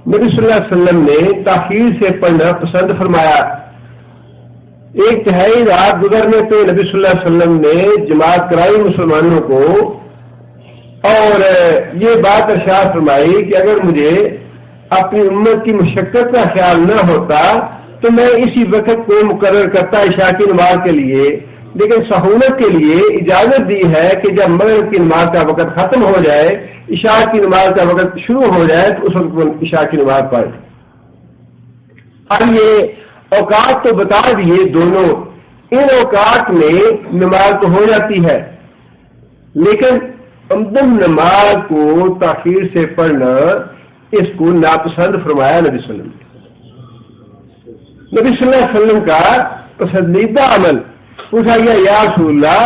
Speaker 2: نبی صلی اللہ علیہ وسلم نے تاخیر سے پڑھنا پسند فرمایا. ایک تہائی رات گزرنے پہ نبی صلی اللہ علیہ وسلم نے جماعت کرائی مسلمانوں کو، اور یہ بات ارشاد فرمائی کہ اگر مجھے اپنی امت کی مشقت کا خیال نہ ہوتا تو میں اسی وقت کو مقرر کرتا عشاء کی نماز کے لیے، لیکن سہولت کے لیے اجازت دی ہے کہ جب مغرب کی نماز کا وقت ختم ہو جائے، عشاء کی نماز کا وقت شروع ہو جائے تو اس وقت عشاء کی نماز پڑھے. اب یہ اوقات تو بتا دیے دونوں، ان اوقات میں نماز تو ہو جاتی ہے، لیکن عمدن نماز کو تاخیر سے پڑھنا اس کو ناپسند فرمایا نبی صلی اللہ علیہ وسلم. نبی صلی اللہ علیہ وسلم کا پسندیدہ عمل پوچھا گیا، یا رسول اللہ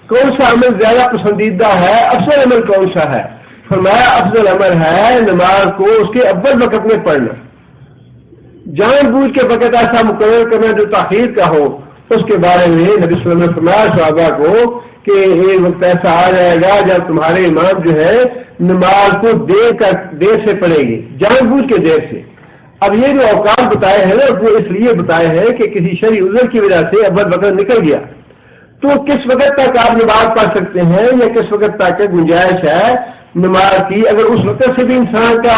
Speaker 2: کون سا عمل زیادہ پسندیدہ ہے، افضل عمل کون سا ہے؟ فرمایا افضل عمل ہے نماز کو اس کے اول وقت میں پڑھنا. جان بوجھ کے وقت ایسا مقرر کرنا جو تاخیر کا ہو، اس کے بارے میں نبی صلی اللہ علیہ وسلم نے فرمایا صحابہ کو کہ ایک وقت ایسا آ جائے گا جب تمہارے امام جو ہے نماز کو دیر سے پڑھے گی، جان بوجھ کے دیر سے. اب یہ جو اوقات بتائے ہیں نا وہ اس لیے بتائے ہیں کہ کسی شرعی عذر کی وجہ سے اول وقت نکل گیا تو کس وقت تک آپ نماز پڑھ سکتے ہیں یا کس وقت تک گنجائش ہے نماز کی. اگر اس وقت سے بھی انسان کا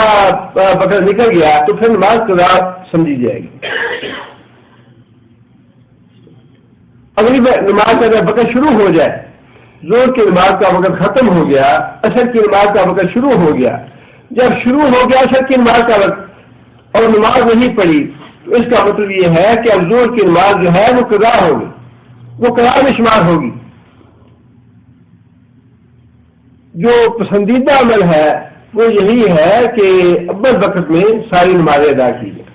Speaker 2: وقت نکل گیا تو پھر نماز قضا سمجھی جائے گی. اگلی نماز کا اگر وقت شروع ہو جائے، ظہر کی نماز کا وقت ختم ہو گیا، عصر کی نماز کا وقت شروع ہو گیا، جب شروع ہو گیا عصر کی نماز کا وقت اور نماز نہیں پڑھی تو اس کا مطلب یہ ہے کہ اب ظہر کی نماز جو ہے وہ قضا ہوگی، وہ قضا میں شمار ہوگی. جو پسندیدہ عمل ہے وہ یہی ہے کہ اول وقت میں ساری نمازیں ادا کی جائیں.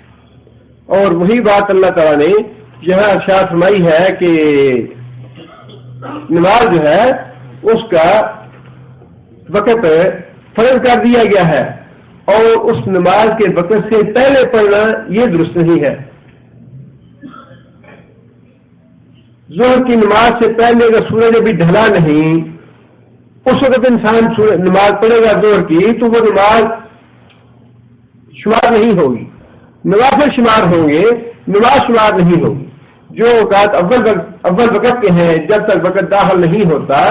Speaker 2: اور وہی بات اللہ تعالیٰ نے یہاں ارشاد فرمائی ہے کہ نماز جو ہے اس کا وقت فرض کر دیا گیا ہے، اور اس نماز کے وقت سے پہلے پڑھنا یہ درست نہیں ہے. ظہر کی نماز سے پہلے اگر سورج ابھی ڈھلا نہیں اس وقت انسان نماز پڑھے گا ظہر کی تو وہ نماز شمار نہیں ہوگی. نوافل شمار ہوں گے، نماز شمار نہیں ہوگی. جو اوقات اول وقت کے ہیں جب تک وقت داخل نہیں ہوتا.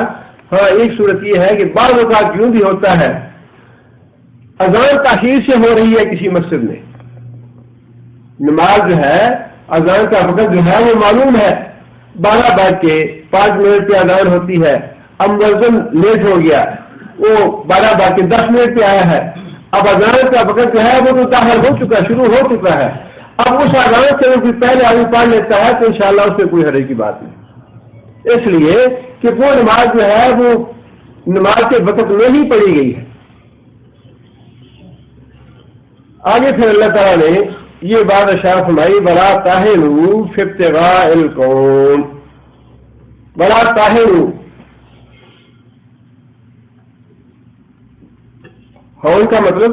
Speaker 2: ہاں ایک صورت یہ ہے کہ بعض اوقات یوں بھی ہوتا ہے اذان تاخیر سے ہو رہی ہے کسی مسجد میں، نماز جو ہے اذان کا وقت جو ہے وہ معلوم ہے 12:05 پہ اذان ہوتی ہے، اب مؤذن لیٹ ہو گیا، وہ 12:10 پہ آیا ہے، اب اذان کا وقت جو ہے وہ تو داخل ہو چکا، شروع ہو چکا ہے. اب اس اذان سے وہ پہلے آدمی پڑھ لیتا ہے تو انشاءاللہ اس سے کوئی حرج کی بات نہیں، اس لیے کہ وہ نماز جو ہے وہ نماز کے وقت میں ہی پڑھی گئی ہے. آگے پھر اللہ تعالیٰ نے یہ بات ارشاد فرمائی، وَلَا تَهِنُوا فِي ابْتِغَاءِ الْقَوْمِ. وَلَا تَهِنُوا ہون کا مطلب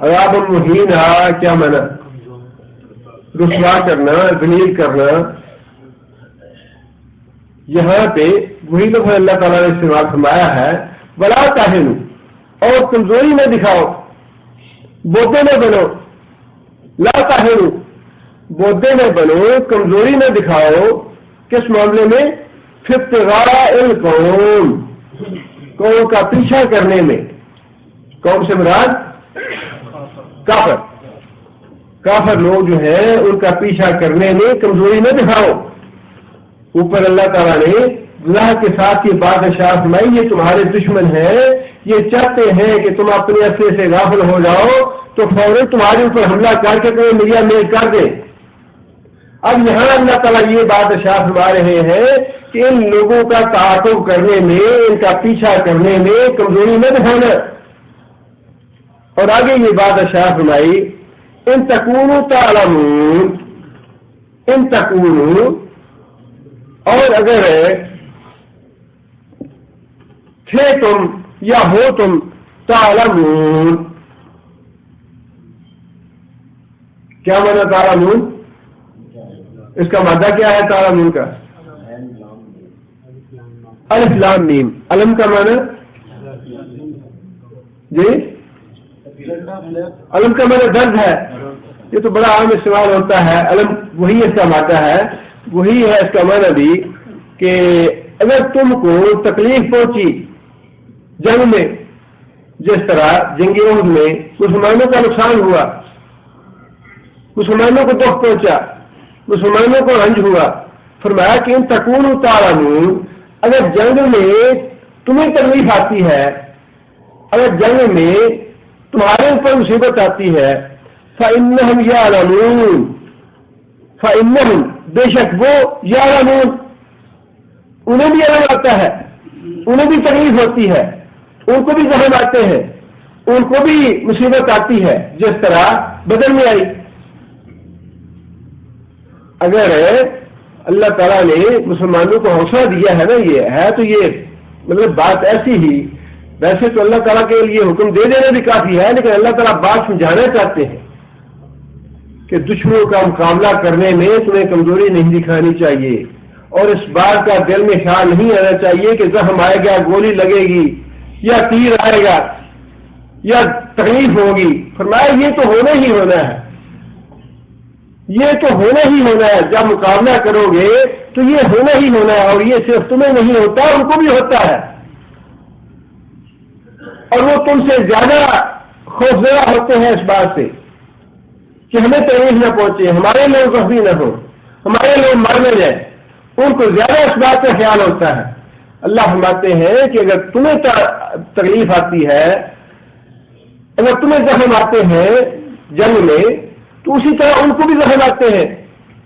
Speaker 2: عذاب المہین، کیا مانا؟ رسوا کرنا، ذلیل کرنا. یہاں پہ وہی لفظ اللہ تعالیٰ نے استعمال فرمایا ہے، وَلَا تَهِنُوا، اور کمزوری نہ دکھاؤ. بودے نہ بنو، لا تہنوا، بودے نہ بنو، کمزوری نہ دکھاؤ، کس معاملے میں؟ فی ابتغاء القوم، قوم کا پیچھا کرنے میں۔ قوم سے مراد کافر، کافر لوگ جو ہیں ان کا پیچھا کرنے میں کمزوری نہ دکھاؤ۔ اوپر اللہ تعالیٰ نے اللہ کے ساتھ یہ بات ارشاد فرمائی، یہ تمہارے دشمن ہیں، یہ چاہتے ہیں کہ تم اپنے اصل سے غافل ہو جاؤ تو فوراً تمہارے اوپر حملہ کر کے تمہیں ملیا میل کر دیں۔ اب یہاں اللہ تعالیٰ یہ بات ارشاد فرما رہے ہیں کہ ان لوگوں کا تعاقب کرنے میں، ان کا پیچھا کرنے میں کمزوری نہ دکھانا۔ اور آگے یہ بات ارشاد فرمائی، ان تکونوا تعلمون، ان تکونوا، اور اگر تھے تم یا ہو تم، تعلمون، کیا معنی تعلمون؟ اس کا مادہ کیا ہے تعلمون کا؟ الف لام میم۔ علم کا معنی؟ جی علم کا معنی درد ہے، یہ تو بڑا عام استعمال ہوتا ہے۔ علم وہی اس کا مادہ ہے، وہی ہے اس کا معنی بھی، کہ اگر تم کو تکلیف پہنچی جنگ میں، جس طرح جنگ احد میں مسلمانوں کا نقصان ہوا، مسلمانوں کو دکھ پہنچا، مسلمانوں کو رنج ہوا، فرمایا کہ ان تکونوا تعلمون، اگر جنگ میں تمہیں تکلیف آتی ہے، اگر جنگ میں تمہارے اوپر مصیبت آتی ہے، فإنہم یعلمون، فإنہم، بے شک وہ، یعلمون، انہیں بھی علم آتا ہے، انہیں بھی تکلیف ہوتی ہے، ان کو بھی زخم آتے ہیں، ان کو بھی مصیبت آتی ہے جس طرح بدر میں آئی۔ اگر اللہ تعالیٰ نے مسلمانوں کو حوصلہ دیا ہے نا، یہ ہے تو یہ مطلب بات ایسی ہی، ویسے تو اللہ تعالیٰ کے لیے حکم دے دینا بھی کافی ہے، لیکن اللہ تعالیٰ بات سمجھانا چاہتے ہیں کہ دشمنوں کا مقابلہ کرنے میں تمہیں کمزوری نہیں دکھانی چاہیے، اور اس بات کا دل میں خیال نہیں آنا چاہیے کہ زخم آئے گا، گولی لگے گی، یا تیر آئے گا، یا تکلیف ہوگی۔ فرمایا یہ تو ہونا ہی ہونا ہے، یہ تو ہونا ہی ہونا ہے، جب مقابلہ کرو گے تو یہ ہونا ہی ہونا ہے، اور یہ صرف تمہیں نہیں ہوتا، ان کو بھی ہوتا ہے، اور وہ تم سے زیادہ خوفزدہ ہوتے ہیں اس بات سے کہ ہمیں تکلیف نہ پہنچے، ہمارے لوگ زخمی نہ ہو، ہمارے لوگ مر نہ جائیں، ان کو زیادہ اس بات کا خیال ہوتا ہے۔ اللہ فرماتے ہیں کہ اگر تمہیں تکلیف آتی ہے، اگر تمہیں زخم آتے ہیں جنگ میں، تو اسی طرح ان کو بھی زخم آتے ہیں،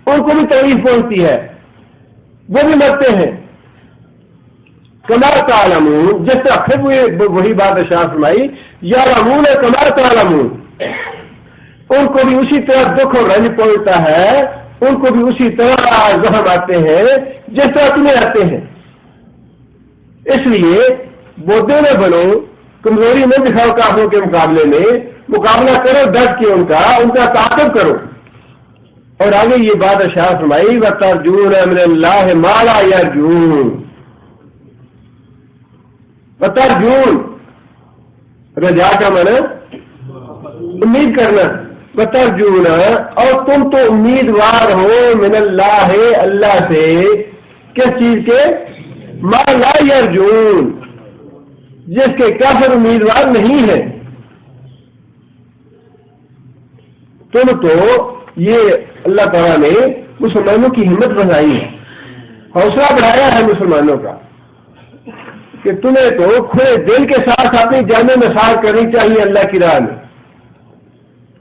Speaker 2: ان کو بھی تکلیف پہنچتی ہے، وہ بھی مرتے ہیں۔ کما تعلمون، جس طرح پھر وہی بات ارشاد فرمائی، یعلمون کما تعلمون، ان کو بھی اسی طرح دکھ اور رنج پہنچتا ہے، ان کو بھی اسی طرح زخم آتے ہیں جس طرح تمہیں آتے ہیں۔ اس لیے بودے نہ بنو، کمزوری نہ دکھاؤ کافروں کے مقابلے میں، مقابلہ کرو ڈٹ کے ان کا تعاقب کرو۔ اور آگے یہ بات ارشاد فرمائی، وَتَرْجُونَ مِنَ اللَّهِ مَا لَا يَرْجُونَ، وَتَرْجُونَ، رجا کا معنی امید کرنا، وَتَرْجُونَ، اور تم تو امیدوار ہو، من اللہ، اللہ سے، کس چیز کے؟ ما لا یرجون، جس کے کافر امیدوار نہیں ہے۔ تم تو یہ اللہ تعالیٰ نے مسلمانوں کی ہمت بڑھائی ہے، حوصلہ بڑھایا ہے مسلمانوں کا، کہ تمہیں تو کھلے دل کے ساتھ اپنی جانیں نثار کرنی چاہیے اللہ کی راہ میں،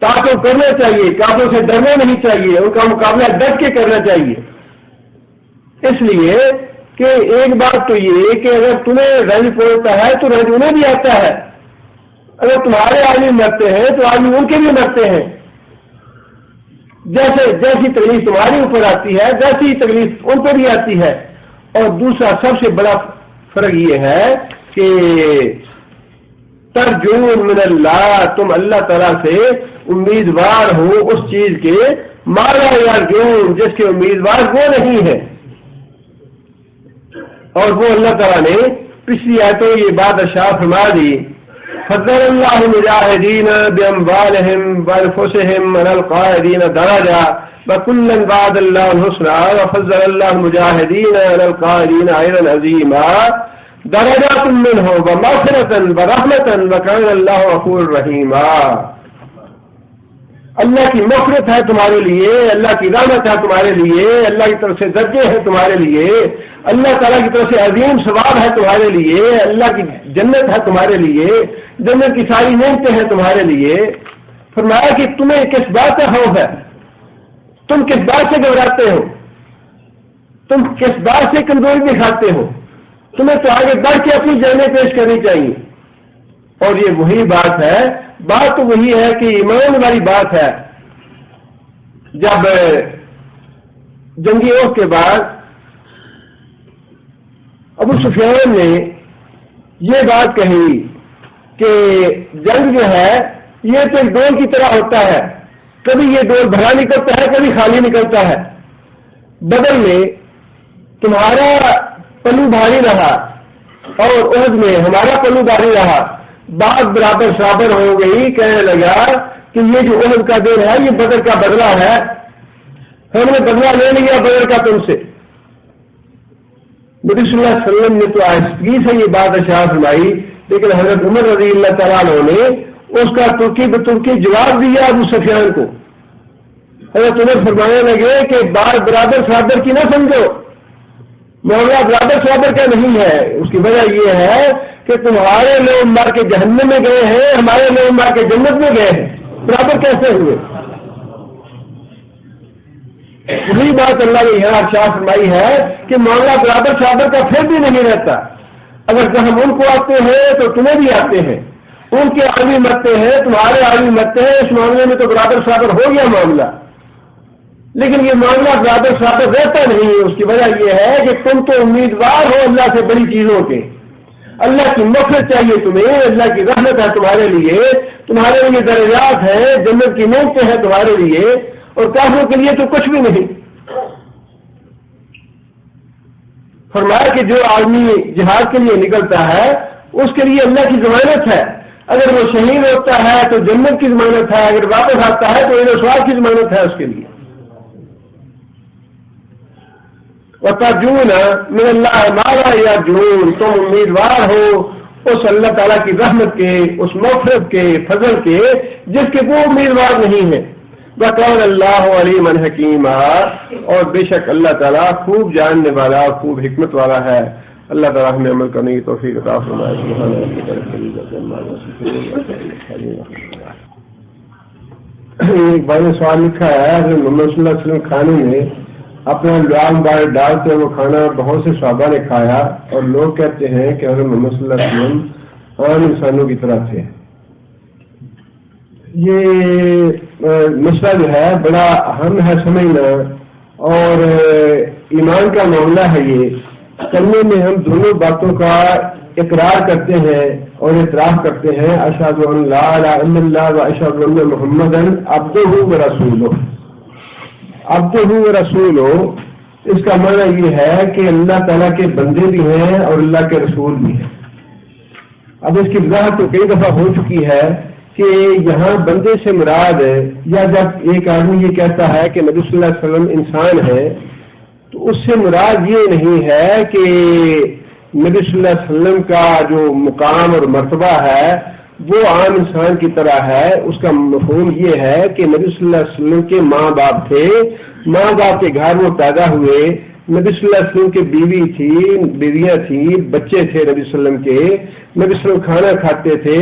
Speaker 2: تعاقب کرنا چاہیے، کافروں سے ڈرنا نہیں چاہیے، ان کا مقابلہ ڈٹ کے کرنا چاہیے۔ اس لیے کہ ایک بات تو یہ کہ اگر تمہیں رنج پہنچتا ہے تو رنج انہیں بھی آتا ہے، اگر تمہارے آدمی مرتے ہیں تو آدمی ان کے بھی مرتے ہیں، جیسی تکلیف تمہارے اوپر آتی ہے ویسی تکلیف ان پہ بھی آتی ہے۔ اور دوسرا سب سے بڑا فرق یہ ہے کہ ترجون من اللہ، تم اللہ تعالیٰ سے امیدوار ہو اس چیز کے، ما لا یرجون، جس کے امیدوار وہ نہیں ہے۔ اور وہ اللہ تعالیٰ نے پچھلی آیتوں یہ بات ارشاد فرما دی فضل اللہ المجاہدین باموالہم وانفسہم علی القاعدین درجہ وکلا وعد اللہ الحسنى وفضل اللہ المجاہدین علی القاعدین اجرا عظیما درجات منہ ومغفرۃ ورحمۃ وکان اللہ غفورا رحیما. اللہ کی مغفرت ہے تمہارے لیے، اللہ کی رحمت ہے تمہارے لیے، اللہ کی طرف سے درجے ہیں تمہارے لیے، اللہ تعالیٰ کی طرف سے عظیم ثواب ہے تمہارے لیے، اللہ کی جنت ہے تمہارے لیے، جنت کی ساری نعمتیں ہیں تمہارے لیے. فرمایا کہ تمہیں کس بات کا خوف ہے، تم کس بات سے گھبراتے ہو، تم کس بات سے کمزوری دکھاتے ہو، تمہیں تو آگے بڑھ کے اپنی جانیں پیش کرنی چاہیے. اور یہ وہی بات ہے، بات تو وہی ہے کہ ایمان والی بات ہے. جب جنگی عہد کے بعد ابو سفیان نے یہ بات کہی کہ جنگ جو ہے یہ تو ایک ڈول کی طرح ہوتا ہے، کبھی یہ ڈول بھرا نکلتا ہے کبھی خالی نکلتا ہے. بدر میں تمہارا پلو بھاری رہا اور عہد میں ہمارا پلو بھاری رہا، بات برابر شرابر ہو گئی. کہنے لگا کہ یہ جو عہد کا دن ہے یہ بدر کا بدلہ ہے، ہم نے بدلہ لے لیا بدر کا تم سے. نبی صلی اللہ علیہ وسلم نے تو آہستگی سے یہ بات اشاعت فرمائی، لیکن حضرت عمر رضی اللہ تعالیٰ عنہ نے اس کا ترکی بترکی جواب دیا ابو سفیان کو. حضرت عمر فرمانے لگے کہ بات برابر شرابر کی نہ سمجھو، معاملہ برابر شرابر کا نہیں ہے. اس کی وجہ یہ ہے کہ تمہارے لوگ مار کے جہنم میں گئے ہیں، ہمارے لوگ مار کے جنت میں گئے ہیں، برابر کیسے ہوئے؟ وہی بات اللہ نے یہاں ارشاد فرمائی ہے کہ معاملہ برابر شرابر کا پھر بھی نہیں رہتا. اگر ہم ان کو آتے ہیں تو تمہیں بھی آتے ہیں، ان کے عالمی مرتے ہیں تمہارے عالمی مرتے ہیں، اس معاملے میں تو برابر شرابر ہو گیا معاملہ. لیکن یہ معاملہ برابر شرابر رہتا نہیں. اس کی وجہ یہ ہے کہ تم تو امیدوار ہو اللہ سے بڑی چیزوں کے، اللہ کی مغفرت چاہیے تمہیں، اللہ کی رحمت ہے تمہارے لیے، تمہارے لیے درجات ہیں، جنت کی نعمتیں ہیں تمہارے لیے، اور کافروں کے لیے تو کچھ بھی نہیں. فرمایا کہ جو آدمی جہاد کے لیے نکلتا ہے اس کے لیے اللہ کی ضمانت ہے، اگر وہ شہید ہوتا ہے تو جنت کی ضمانت ہے، اگر واپس آتا ہے تو عزت و ثواب کی ضمانت ہے اس کے لیے. وَتَرْجُونَ مِنَ اللَّهِ مَا لَا يَرْجُونَ، تم امیدوار ہو اس اللہ تعالیٰ کی رحمت کے، اس مغفرت کے، فضل کے جس کے وہ امیدوار نہیں ہے. وَكَانَ اللَّهُ عَلِيمًا حَكِيمًا، اور بے شک اللہ تعالیٰ خوب جاننے والا، خوب حکمت والا ہے. اللہ تعالیٰ ہمیں عمل کرنے کی توفیق عطا فرمائے. ایک بھائی نے سوال لکھا ہے، حضرت محمد صلی اللہ علیہ وسلم کھانے میں اپنا لعاب بار ڈالتے وہ کھانا بہت سے صحابہ نے کھایا، اور لوگ کہتے ہیں کہ حضرت محمد صلی اللہ علیہ وسلم عام انسانوں کی طرح تھے. یہ مسئلہ جو ہے بڑا اہم ہے سمجھنا، اور ایمان کا معاملہ ہے. یہ کرنے میں ہم دونوں باتوں کا اقرار کرتے ہیں اور اعتراف کرتے ہیں، اشہد ان لا الہ الا اللہ و اشہد ان محمدا عبدہ و رسولہ. عبدہ و رسولہ اس کا معنی یہ ہے کہ اللہ تعالیٰ کے بندے بھی ہیں اور اللہ کے رسول بھی ہیں. اب اس کی وضاحت تو کئی دفعہ ہو چکی ہے کہ یہاں بندے سے مراد ہے، یا جب ایک آدمی یہ کہتا ہے کہ نبی صلی اللہ علیہ وسلم انسان ہے تو اس سے مراد یہ نہیں ہے کہ نبی صلی اللہ علیہ وسلم کا جو مقام اور مرتبہ ہے وہ عام انسان کی طرح ہے. اس کا مفہوم یہ ہے کہ نبی صلی اللہ علیہ وسلم کے ماں باپ تھے، ماں باپ کے گھر وہ پیدا ہوئے، نبی صلی اللہ علیہ وسلم کی بیوی تھی، بیویاں تھیں، بچے تھے نبی صلی اللہ علیہ وسلم کے، نبی صلی اللہ علیہ وسلم کھانا کھاتے تھے،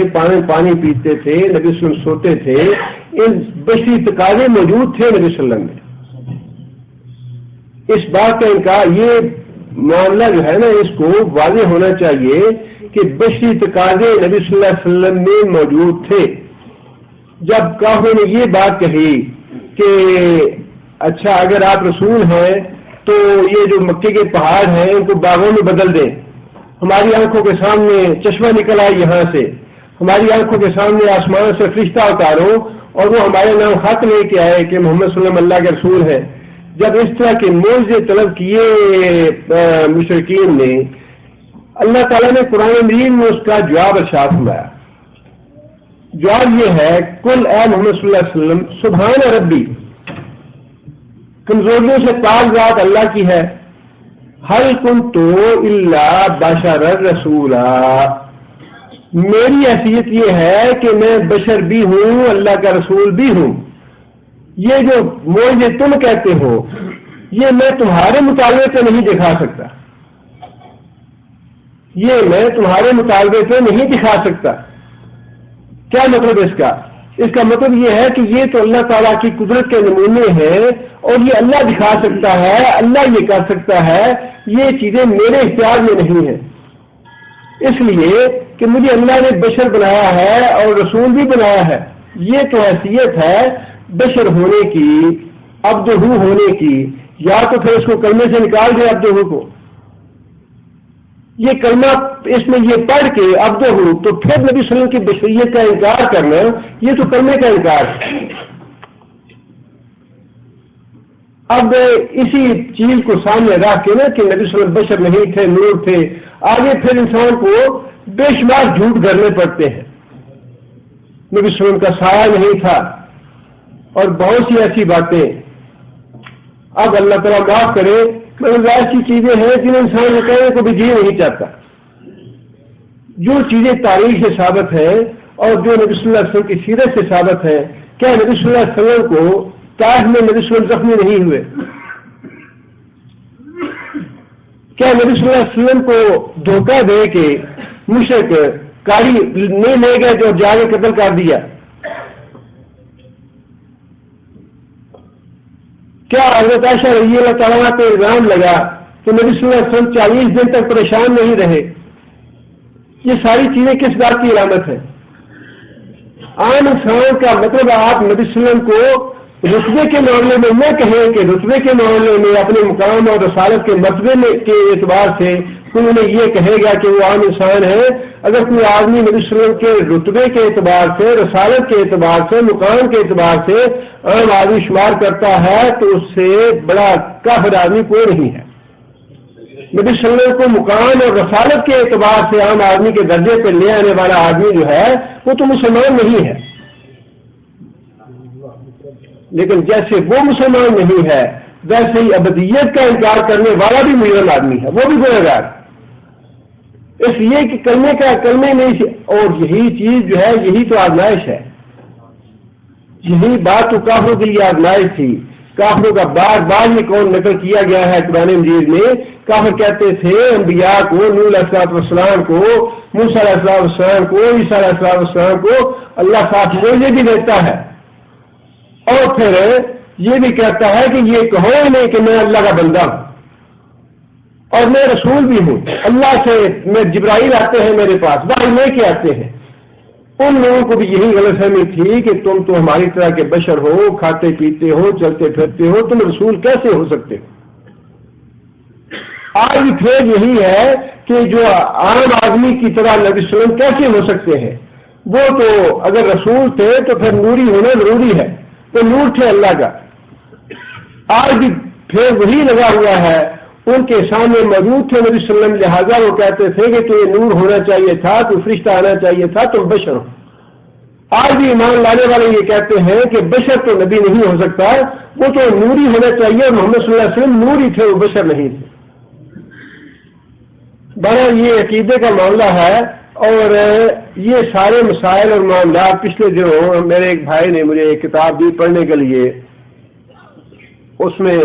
Speaker 2: پانی پیتے تھے، نبی صلی اللہ علیہ وسلم سوتے تھے. ان بشری تقاضے موجود تھے نبی صلی اللہ علیہ وسلم میں. اس بات کا انکار، یہ معاملہ جو ہے نا اس کو واضح ہونا چاہیے کہ بشری تقاضے نبی صلی اللہ علیہ وسلم میں موجود تھے. جب کافروں نے یہ بات کہی کہ اچھا اگر آپ رسول ہیں تو یہ جو مکے کے پہاڑ ہیں ان کو باغوں میں بدل دیں، ہماری آنکھوں کے سامنے چشمہ نکل آئے، یہاں سے ہماری آنکھوں کے سامنے آسمان سے فرشتہ اتارو اور وہ ہمارے نام خط لے کے آئے کہ محمد صلی اللہ علیہ وسلم اللہ کے رسول ہیں. جب اس طرح کے معجزے طلب کیے مشرکین نے، اللہ تعالیٰ نے قرآن مجید میں اس کا جواب ارشاد فرمایا. جواب یہ ہے کل اے محمد صلی اللہ علیہ وسلم سبحان ربی، کمزوریوں سے پاک ذات اللہ کی ہے، حل کنت الا بشر رسولا، میری حیثیت یہ ہے کہ میں بشر بھی ہوں، اللہ کا رسول بھی ہوں. یہ جو معجزے تم کہتے ہو یہ میں تمہارے مطالبے پہ نہیں دکھا سکتا، یہ میں تمہارے مطالبے پہ نہیں دکھا سکتا. کیا مطلب اس کا مطلب یہ ہے کہ یہ تو اللہ تعالیٰ کی قدرت کے نمونے ہیں اور یہ اللہ دکھا سکتا ہے، اللہ یہ کر سکتا ہے، یہ چیزیں میرے اختیار میں نہیں ہیں. اس لیے کہ مجھے اللہ نے بشر بنایا ہے اور رسول بھی بنایا ہے، یہ تو حیثیت ہے بشر ہونے کی، عبدہ ہونے کی. یا تو پھر اس کو کلمے سے نکال دے عبدہ کو، یہ کلمہ اس میں یہ پڑھ کے عبدہ تو پھر نبی صلی اللہ علیہ وسلم کی بشریت کا انکار کرنا یہ تو کلمے کا انکار ہے. اب اسی چیز کو سامنے رکھ کے نا کہ نبی صلی اللہ علیہ وسلم بشر نہیں تھے، نور تھے، آگے پھر انسان کو بے شمار جھوٹ گھڑنے پڑتے ہیں. نبی صلی اللہ علیہ وسلم کا سایہ نہیں تھا اور بہت سی ایسی باتیں. اب اللہ تعالیٰ معاف کرے، مگر ایسی چیزیں ہیں جنہیں انسان کو کہنے کو بھی جی نہیں چاہتا. جو چیزیں تاریخ سے ثابت ہیں اور جو نبی صلی اللہ علیہ وسلم کی سیرت سے ثابت ہیں، کیا نبی صلی اللہ علیہ وسلم کو طائف میں نبی صلی اللہ علیہ وسلم زخمی نہیں ہوئے؟ کیا نبی صلی اللہ علیہ وسلم کو دھوکہ دے کے مشرک کاری نہیں لے گئے جو جا کے قتل کر دیا؟ کیا حضرت عائشہ رضی اللہ تعالیٰ پہ الزام لگا کہ نبی صلی اللہ علیہ وسلم 40 دن تک پریشان نہیں رہے؟ یہ ساری چیزیں کس بات کی علامت ہے؟ عام انسان کا مطلب آپ نبی صلی اللہ علیہ وسلم کو رتبے کے معاملے میں نہ کہیں کہ رتبے کے معاملے میں اپنے مقام اور رسالت کے مرتبے میں کے اعتبار سے کوئی انہیں یہ کہے گا کہ وہ عام انسان ہے. اگر کوئی آدمی نبی صلی اللہ علیہ وسلم کے رتبے کے اعتبار سے، رسالت کے اعتبار سے، مقام کے اعتبار سے عام آدمی شمار کرتا ہے تو اس سے بڑا کافر آدمی کوئی نہیں ہے. نبی صلی اللہ علیہ وسلم کو مقام اور رسالت کے اعتبار سے عام آدمی کے درجے پہ لے آنے والا آدمی جو ہے وہ تو مسلمان نہیں ہے. لیکن جیسے وہ مسلمان نہیں ہے ویسے ہی ابدیت کا انکار کرنے والا بھی مجرم آدمی ہے، وہ بھی گنہگار. اس لیے کہ کلمے میں اور یہی چیز جو ہے یہی تو آزمائش ہے. یہی بات تو کافروں کے لیے آزمائش تھی. کافروں کا بار بار یہ قول نقل کیا گیا ہے قرآن مجید میں. کافر کہتے تھے انبیاء کو، نوح علیہ السلام کو، موسیٰ علیہ السلام کو، عیسیٰ علیہ السلام کو اللہ ساتھ موجے بھی دیتا ہے اور پھر یہ بھی کہتا ہے کہ یہ کہو نہیں کہ میں اللہ کا بندہ ہوں اور میں رسول بھی ہوں. اللہ سے میں جبرائیل آتے ہیں میرے پاس، وحی لے کے آتے ہیں. ان لوگوں کو بھی یہی غلط فہمی تھی کہ تم تو ہماری طرح کے بشر ہو، کھاتے پیتے ہو، چلتے پھرتے ہو، تم رسول کیسے ہو سکتے ہو؟ آج بھی پھر یہی ہے کہ جو عام آدمی کی طرح نبی صلی اللہ علیہ وسلم کیسے ہو سکتے ہیں؟ وہ تو اگر رسول تھے تو پھر نوری ہونا ضروری ہے، تو نور تھے اللہ کا. آج بھی پھر وہی لگا ہوا ہے، ان کے سامنے موجود تھے نبی صلی اللہ علیہ وسلم، لہٰذا وہ کہتے تھے کہ تو یہ نور ہونا چاہیے تھا، تو فرشتہ آنا چاہیے تھا، تم بشر ہو. آج بھی ایمان لانے والے یہ کہتے ہیں کہ بشر تو نبی نہیں ہو سکتا، وہ تو نوری ہونا چاہیے، اور محمد صلی اللہ علیہ وسلم نوری تھے، وہ بشر نہیں تھے. بڑا یہ عقیدے کا معاملہ ہے. اور یہ سارے مسائل اور معاملات پچھلے دنوں میرے ایک بھائی نے مجھے ایک کتاب دی پڑھنے کے لیے، اس میں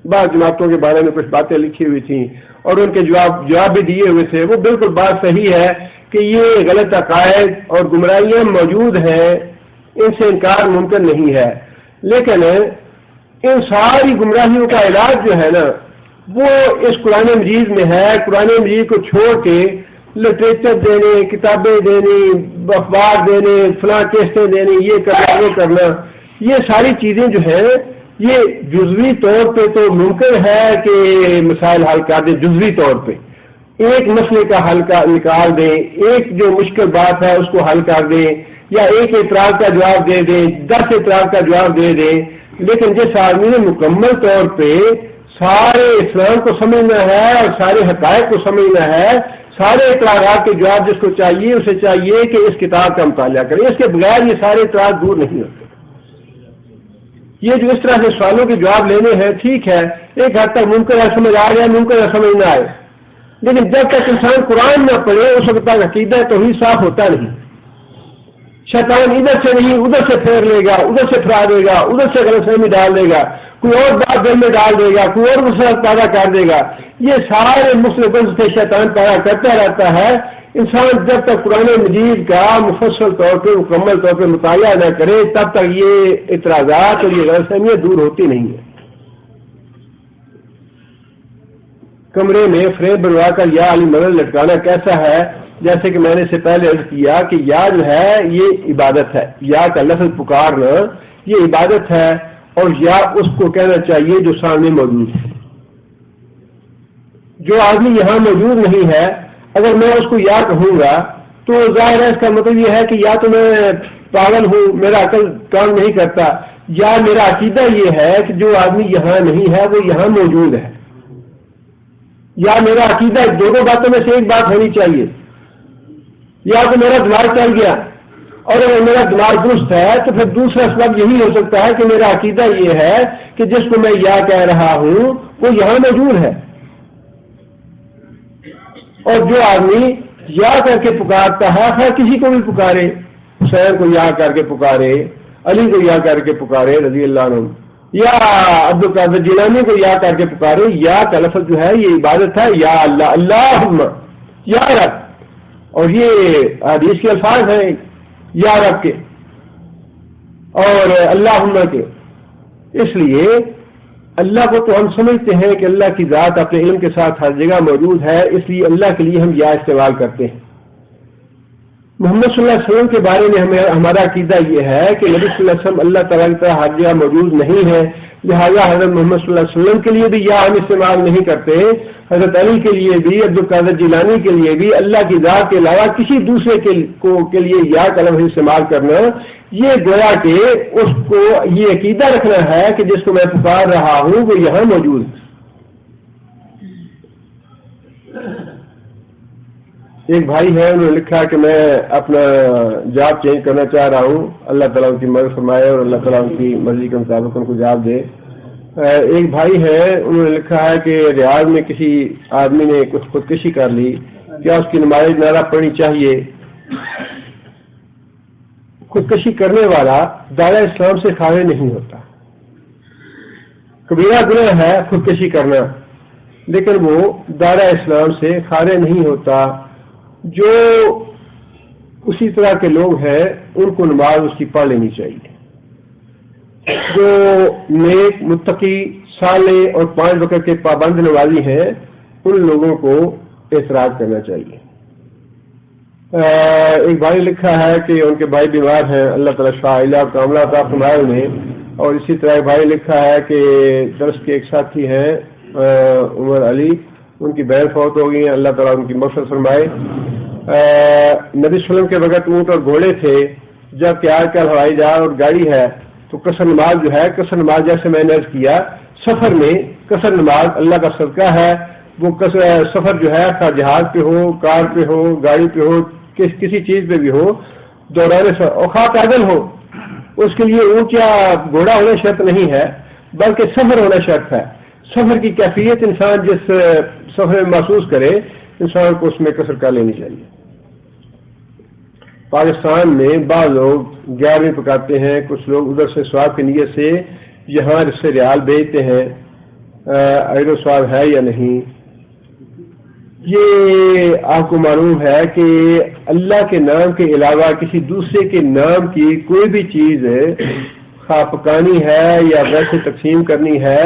Speaker 2: بعض جماعتوں کے بارے میں کچھ باتیں لکھی ہوئی تھیں اور ان کے جواب بھی دیے ہوئے تھے. وہ بالکل بات صحیح ہے کہ یہ غلط عقائد اور گمراہیاں موجود ہیں، ان سے انکار ممکن نہیں ہے. لیکن ان ساری گمراہیوں کا علاج جو ہے نا وہ اس قرآن مجید میں ہے. قرآن مجید کو چھوڑ کے لٹریچر دینے، کتابیں دینی، اخبار دینے، فلاں کیسٹیں دینی، یہ کرنا وہ کرنا، یہ ساری چیزیں جو ہیں یہ جزوی طور پہ تو ممکن ہے کہ مسائل حل کر دیں. جزوی طور پہ ایک مسئلے کا حل نکال دیں، ایک جو مشکل بات ہے اس کو حل کر دیں، یا ایک اعتراض کا جواب دے دیں، 10 اعتراض کا جواب دے دیں. لیکن جس آدمی نے مکمل طور پہ سارے اسلام کو سمجھنا ہے اور سارے حقائق کو سمجھنا ہے، سارے اطلاعات کے جواب جس کو چاہیے اسے چاہیے کہ اس کتاب کا مطالعہ کرے، اس کے بغیر یہ سارے اطلاعات دور نہیں ہوتے۔ یہ جو اس طرح سے سوالوں کے جواب لینے ہیں ٹھیک ہے، ایک حد تک ممکن ہے سمجھ آ جائے، ممکن ہے سمجھ نہ آئے، لیکن جب تک انسان قرآن نہ پڑھے اس وقت تک عقیدہ توحید صاف ہوتا نہیں۔ شیطان ادھر سے نہیں ادھر سے پھیر لے گا، ادھر سے پھرا دے گا، ادھر سے غلط فہمی ڈال دے گا، کوئی اور بات دل میں ڈال دے گا، کوئی اور مسئلہ پیدا کر دے گا۔ یہ سارے مختلف سے شیطان پیدا کرتا رہتا ہے۔ انسان جب تک قرآن مجید کا مفصل طور پہ مکمل طور پہ مطالعہ نہ کرے تب تک یہ اعتراضات اور یہ غلط فہمیاں دور ہوتی نہیں ہیں۔ کمرے میں فریم بنوا کر یا علی مدد لٹکانا کیسا ہے؟ جیسے کہ میں نے اس سے پہلے عرض کیا کہ یا جو ہے یہ عبادت ہے، یا کا لفظ پکارنا یہ عبادت ہے، اور یا اس کو کہنا چاہیے جو سامنے موجود ہے۔ جو آدمی یہاں موجود نہیں ہے اگر میں اس کو یا کہوں گا تو ظاہر ہے اس کا مطلب یہ ہے کہ یا تو میں پاگل ہوں، میرا عقل کام نہیں کرتا، یا میرا عقیدہ یہ ہے کہ جو آدمی یہاں نہیں ہے وہ یہاں موجود ہے، یا میرا عقیدہ دونوں باتوں میں سے ایک بات ہونی چاہیے، یا تو میرا دماغ چل گیا، اور اگر میرا دماغ درست ہے تو پھر دوسرا سبب یہی ہو سکتا ہے کہ میرا عقیدہ یہ ہے کہ جس کو میں یا کہہ رہا ہوں وہ یہاں موجود ہے۔ اور جو آدمی یا کر کے پکارتا ہے، خیر کسی کو بھی پکارے، حسین کو یا کر کے پکارے، علی کو یا کر کے پکارے رضی اللہ عنہ، یا عبد القادر جیلانی کو یا کر کے پکارے، یا کا لفظ جو ہے یہ عبادت ہے، یا اللہ، اللہم، یا رب، اور یہ حدیث کے الفاظ ہیں یا رب کے اور اللہم کے۔ اس لیے اللہ کو تو ہم سمجھتے ہیں کہ اللہ کی ذات اپنے علم کے ساتھ ہر جگہ موجود ہے، اس لیے اللہ کے لیے ہم یا استعمال کرتے ہیں۔ محمد صلی اللہ علیہ وسلم کے بارے میں ہمارا عقیدہ یہ ہے کہ نبی صلی اللہ علیہ وسلم اللہ تعالیٰ کی طرح ہر جگہ موجود نہیں ہے، لہٰذا حضرت محمد صلی اللہ علیہ وسلم کے لیے بھی یا ہم استعمال نہیں کرتے، حضرت علی کے لیے بھی، عبد القادر جیلانی کے لیے بھی، اللہ کی ذات کے علاوہ کسی دوسرے کے لیے یا کا لفظ استعمال کرنا یہ گویا کہ اس کو یہ عقیدہ رکھنا ہے کہ جس کو میں پکار رہا ہوں وہ یہاں موجود ہے۔ ایک بھائی ہے انہوں نے لکھا کہ میں اپنا جاب چینج کرنا چاہ رہا ہوں، اللہ تعالیٰ ان کی مدد فرمائے اور اللہ تعالیٰ ان کی مرضی کے مطابق ان کو جاب دے۔ ایک بھائی ہے انہوں نے لکھا ہے کہ ریاض میں کسی آدمی نے کچھ خودکشی کر لی، کیا اس کی نماز جنازہ پڑھنی چاہیے؟ خودکشی کرنے والا دائرہ اسلام سے خارج نہیں ہوتا، کبیرہ گناہ ہے خودکشی کرنا، لیکن وہ دائرہ اسلام سے خارج نہیں ہوتا۔ جو اسی طرح کے لوگ ہیں ان کو نماز اس کی پڑھ لینی چاہیے، جو نیک متقی صالح اور 5 وقت کے پابند نمازی ہیں ان لوگوں کو اعتراض کرنا چاہیے۔ ایک بھائی لکھا ہے کہ ان کے بھائی بیمار ہیں، اللہ تعالیٰ شفا اور کاملہ عطا فرمائے انہیں، اور اسی طرح ایک بھائی لکھا ہے کہ درس کے ایک ساتھی ہیں عمر علی، ان کی بہن فوت ہو گئی ہیں، اللہ تعالیٰ ان کی مغفرت فرمائے۔ نبی صلی اللہ علیہ وسلم کے وقت اونٹ اور گھوڑے تھے، جبکہ آج کل ہوائی جہاز اور گاڑی ہے، تو قصر نماز جو ہے، قصر نماز جیسے میں نے عرض کیا سفر میں قصر نماز اللہ کا صدقہ ہے، وہ سفر جو ہے خواہ جہاز پہ ہو، کار پہ ہو، گاڑی پہ ہو، کسی چیز پہ بھی ہو، دوران اور خواہ پیدل ہو، اس کے لیے اونٹ یا گھوڑا ہونا شرط نہیں ہے بلکہ سفر ہونا شرط ہے۔ سفر کی کیفیت انسان جس سفر میں محسوس کرے انسان کو اس میں قصر کر لینی چاہیے۔ پاکستان میں بعض لوگ 11ویں پکاتے ہیں، کچھ لوگ ادھر سے ثواب کی نیت سے یہاں سے ریال بھیجتے ہیں، اجر و ثواب ہے یا نہیں؟ یہ آپ کو معلوم ہے کہ اللہ کے نام کے علاوہ کسی دوسرے کے نام کی کوئی بھی چیز خواہ پکانی ہے یا ویسے تقسیم کرنی ہے،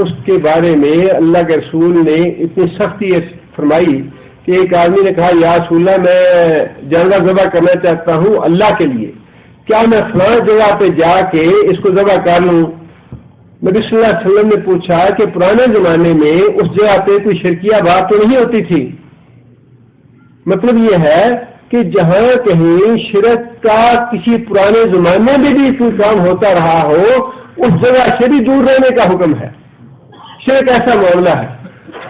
Speaker 2: اس کے بارے میں اللہ کے رسول نے اتنی سختی فرمائی کہ ایک آدمی نے کہا یا رسول اللہ میں جانور ذبح کرنا چاہتا ہوں اللہ کے لیے، کیا میں فلاں جگہ پہ جا کے اس کو ذبح کر لوں؟ نبی صلی اللہ علیہ وسلم نے پوچھا کہ پرانے زمانے میں اس جگہ پہ کوئی شرکیہ بات تو نہیں ہوتی تھی؟ مطلب یہ ہے کہ جہاں کہیں شرک کا کسی پرانے زمانے میں بھی کوئی کام ہوتا رہا ہو اس جگہ سے بھی دور رہنے کا حکم ہے۔ شرک ایسا معاملہ ہے،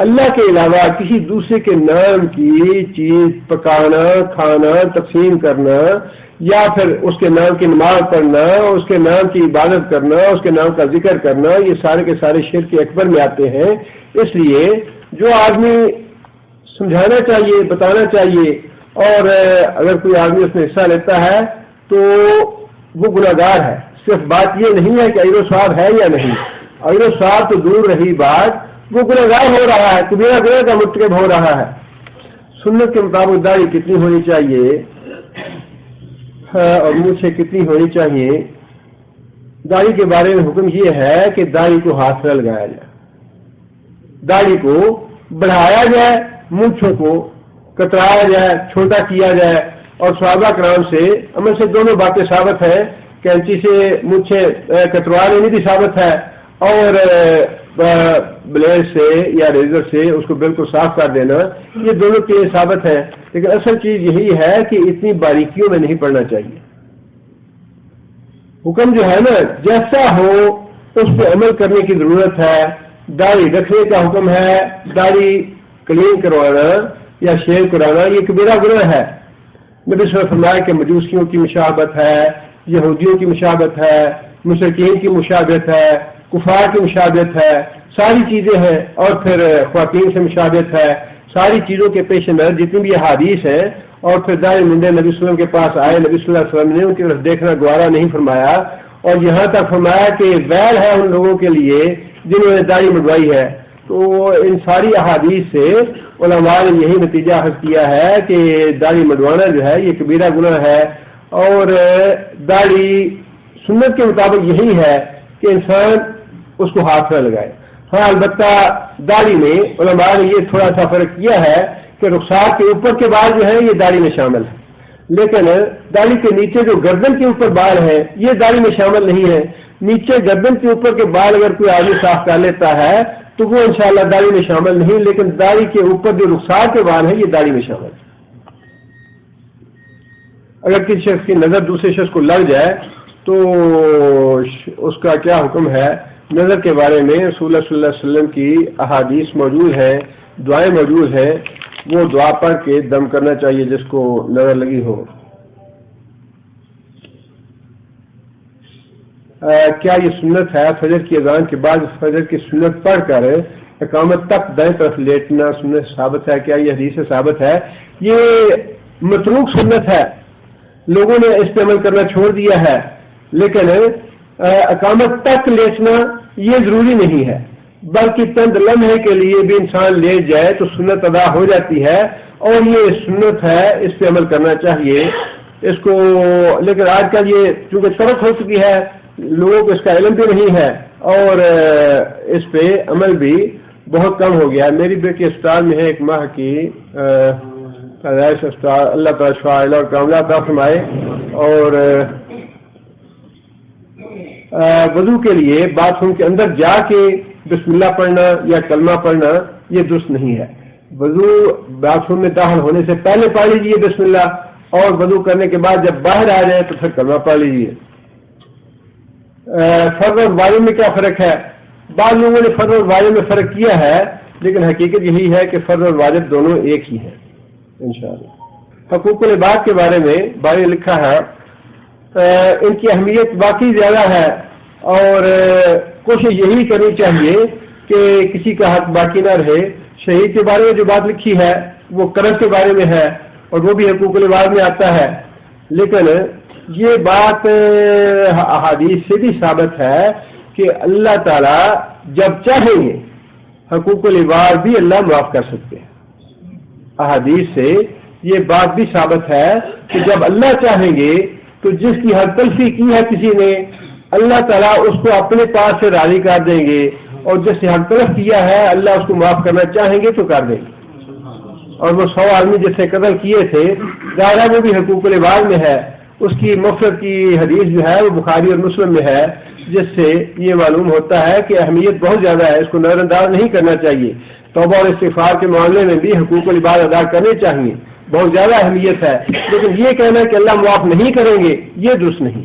Speaker 2: اللہ کے علاوہ کسی دوسرے کے نام کی چیز پکانا، کھانا، تقسیم کرنا، یا پھر اس کے نام کی نماز پڑھنا، اس کے نام کی عبادت کرنا، اس کے نام کا ذکر کرنا، یہ سارے کے سارے شرک اکبر میں آتے ہیں۔ اس لیے جو آدمی سمجھانا چاہیے، بتانا چاہیے، اور اگر کوئی آدمی اس میں حصہ لیتا ہے تو وہ گناہگار ہے۔ صرف بات یہ نہیں ہے کہ اجر و ثواب ہے یا نہیں، اجر و ثواب تو دور رہی بات، وہ گناہگار ہو رہا ہے، کبیرہ گناہ کا مرتکب ہو رہا ہے۔ سنت کے مطابق داڑھی کتنی ہونی چاہیے اور مونچھیں کتنی ہونی چاہیے؟ داڑھی کے بارے میں حکم یہ ہے کہ داڑھی کو ہاتھ نہ لگایا جائے، داڑھی کو بڑھایا جائے، مونچھوں کو کترایا جائے، چھوٹا کیا جائے۔ اور صحابہ کرام سے عمل سے دونوں باتیں ثابت ہیں، کینچی سے مونچھیں کتروا لینی بھی ثابت ہے، اور بلیڈ سے یا ریزر سے اس کو بالکل صاف کر دینا، یہ دونوں چیزیں ثابت ہیں۔ لیکن اصل چیز یہی ہے کہ اتنی باریکیوں میں نہیں پڑنا چاہیے۔ حکم جو ہے نا جیسا ہو اس پہ عمل کرنے کی ضرورت ہے۔ داڑھی رکھنے کا حکم ہے، داڑھی کلین کروانا یا شیو کرانا یہ کبیرہ گناہ ہے۔ نبی صلی اللہ علیہ وسلم فرمایا کہ مجوسیوں کی مشابہت ہے، یہودیوں کی مشابہت ہے، مشرکین کی مشابہت ہے، کفار کی مشابہت ہے، ساری چیزیں ہیں، اور پھر خواتین سے مشابہت ہے، ساری چیزوں کے پیش نظر جتنی بھی احادیث ہیں۔ اور پھر داڑھی منڈے نبی صلی اللہ علیہ وسلم کے پاس آئے، نبی صلی اللہ علیہ وسلم نے ان کی طرف دیکھنا گوارا نہیں فرمایا، اور یہاں تک فرمایا کہ ویل ہے ان لوگوں کے لیے جنہوں نے داڑھی منڈوائی ہے۔ تو ان ساری احادیث سے علماء نے یہی نتیجہ حاصل کیا ہے کہ داڑھی منڈوانا جو ہے یہ کبیرہ گناہ ہے، اور داڑھی سنت کے مطابق یہی ہے کہ انسان اس کو ہاتھ نہ لگائے۔ ہاں البتہ داڑھی میں علماء نے یہ تھوڑا سا فرق کیا ہے کہ رخسار کے اوپر کے بال جو ہیں یہ داڑھی میں شامل ہے، لیکن داڑھی کے نیچے جو گردن کے اوپر بال ہیں یہ داڑھی میں شامل نہیں ہے۔ نیچے گردن کے اوپر کے بال اگر کوئی آدمی صاف کر لیتا ہے تو وہ انشاءاللہ داڑھی میں شامل نہیں، لیکن داڑھی کے اوپر جو رخسار کے بال ہیں یہ داڑھی میں شامل ہے۔ اگر کسی شخص کی نظر دوسرے شخص کو لگ جائے تو اس کا کیا حکم ہے؟ نظر کے بارے میں رسول اللہ صلی اللہ علیہ وسلم کی احادیث موجود ہیں، دعائیں موجود ہیں، وہ دعا پڑھ کے دم کرنا چاہیے جس کو نظر لگی ہو۔ کیا یہ سنت ہے فجر کی اذان کے بعد فجر کی سنت پڑھ کر اقامت تک دائیں طرف لیٹنا سنت ثابت ہے؟ کیا یہ حدیث سے ثابت ہے؟ یہ متروک سنت ہے، لوگوں نے اس پہ عمل کرنا چھوڑ دیا ہے، لیکن اقامت تک لیٹنا یہ ضروری نہیں ہے، بلکہ چند لمحے کے لیے بھی انسان لیٹ جائے تو سنت ادا ہو جاتی ہے، اور یہ سنت ہے، اس پہ عمل کرنا چاہیے اس کو۔ لیکن آج کل یہ چونکہ ترک ہو چکی ہے، لوگوں کو اس کا علم بھی نہیں ہے، اور اس پہ عمل بھی بہت کم ہو گیا ہے۔ میری بیٹی اسپتال میں ہے، 1 ماہ کی پیدائش اسپتال، اللہ تعالیٰ شفا اور کاملہ عطا فرمائے۔ اور وضو کے لیے باتھ روم کے اندر جا کے بسم اللہ پڑھنا یا کلمہ پڑھنا یہ درست نہیں ہے۔ وضو باتھ روم میں داخل ہونے سے پہلے پڑھ لیجیے بسم اللہ، اور وضو کرنے کے بعد جب باہر آ جائے تو پھر کلمہ پڑھ لیجیے۔ فرض اور واجب میں کیا فرق ہے؟ بعض لوگوں نے فرض اور واجب میں فرق کیا ہے، لیکن حقیقت یہی ہے کہ فرض اور واجب دونوں ایک ہی ہیں انشاءاللہ۔ حقوق العباد کے بارے میں بارے لکھا ہے، ان کی اہمیت واقعی زیادہ ہے، اور کوشش یہی کرنی چاہیے کہ کسی کا حق باقی نہ رہے۔ شہید کے بارے میں جو بات لکھی ہے وہ قرض کے بارے میں ہے، اور وہ بھی حقوق العباد میں آتا ہے، لیکن یہ بات احادیث سے بھی ثابت ہے کہ اللہ تعالی جب چاہیں گے حقوق العباد بھی اللہ معاف کر سکتے ہیں۔ احادیث سے یہ بات بھی ثابت ہے کہ جب اللہ چاہیں گے تو جس کی حق تلفی کی ہے کسی نے، اللہ تعالیٰ اس کو اپنے پاس سے راضی کر دیں گے، اور جس سے حق تلف کیا ہے اللہ اس کو معاف کرنا چاہیں گے تو کر دیں گے۔ اور وہ 100 آدمی جس سے قتل کیے تھے ظاہر وہ بھی حقوق العباد میں ہے، اس کی مغفرت کی حدیث جو ہے وہ بخاری اور مسلم میں ہے، جس سے یہ معلوم ہوتا ہے کہ اہمیت بہت زیادہ ہے، اس کو نظر انداز نہیں کرنا چاہیے۔ توبہ اور استغفار کے معاملے میں بھی حقوق العباد ادا کرنے چاہیے، بہت زیادہ اہمیت ہے، لیکن یہ کہنا کہ اللہ معاف نہیں کریں گے یہ درست نہیں۔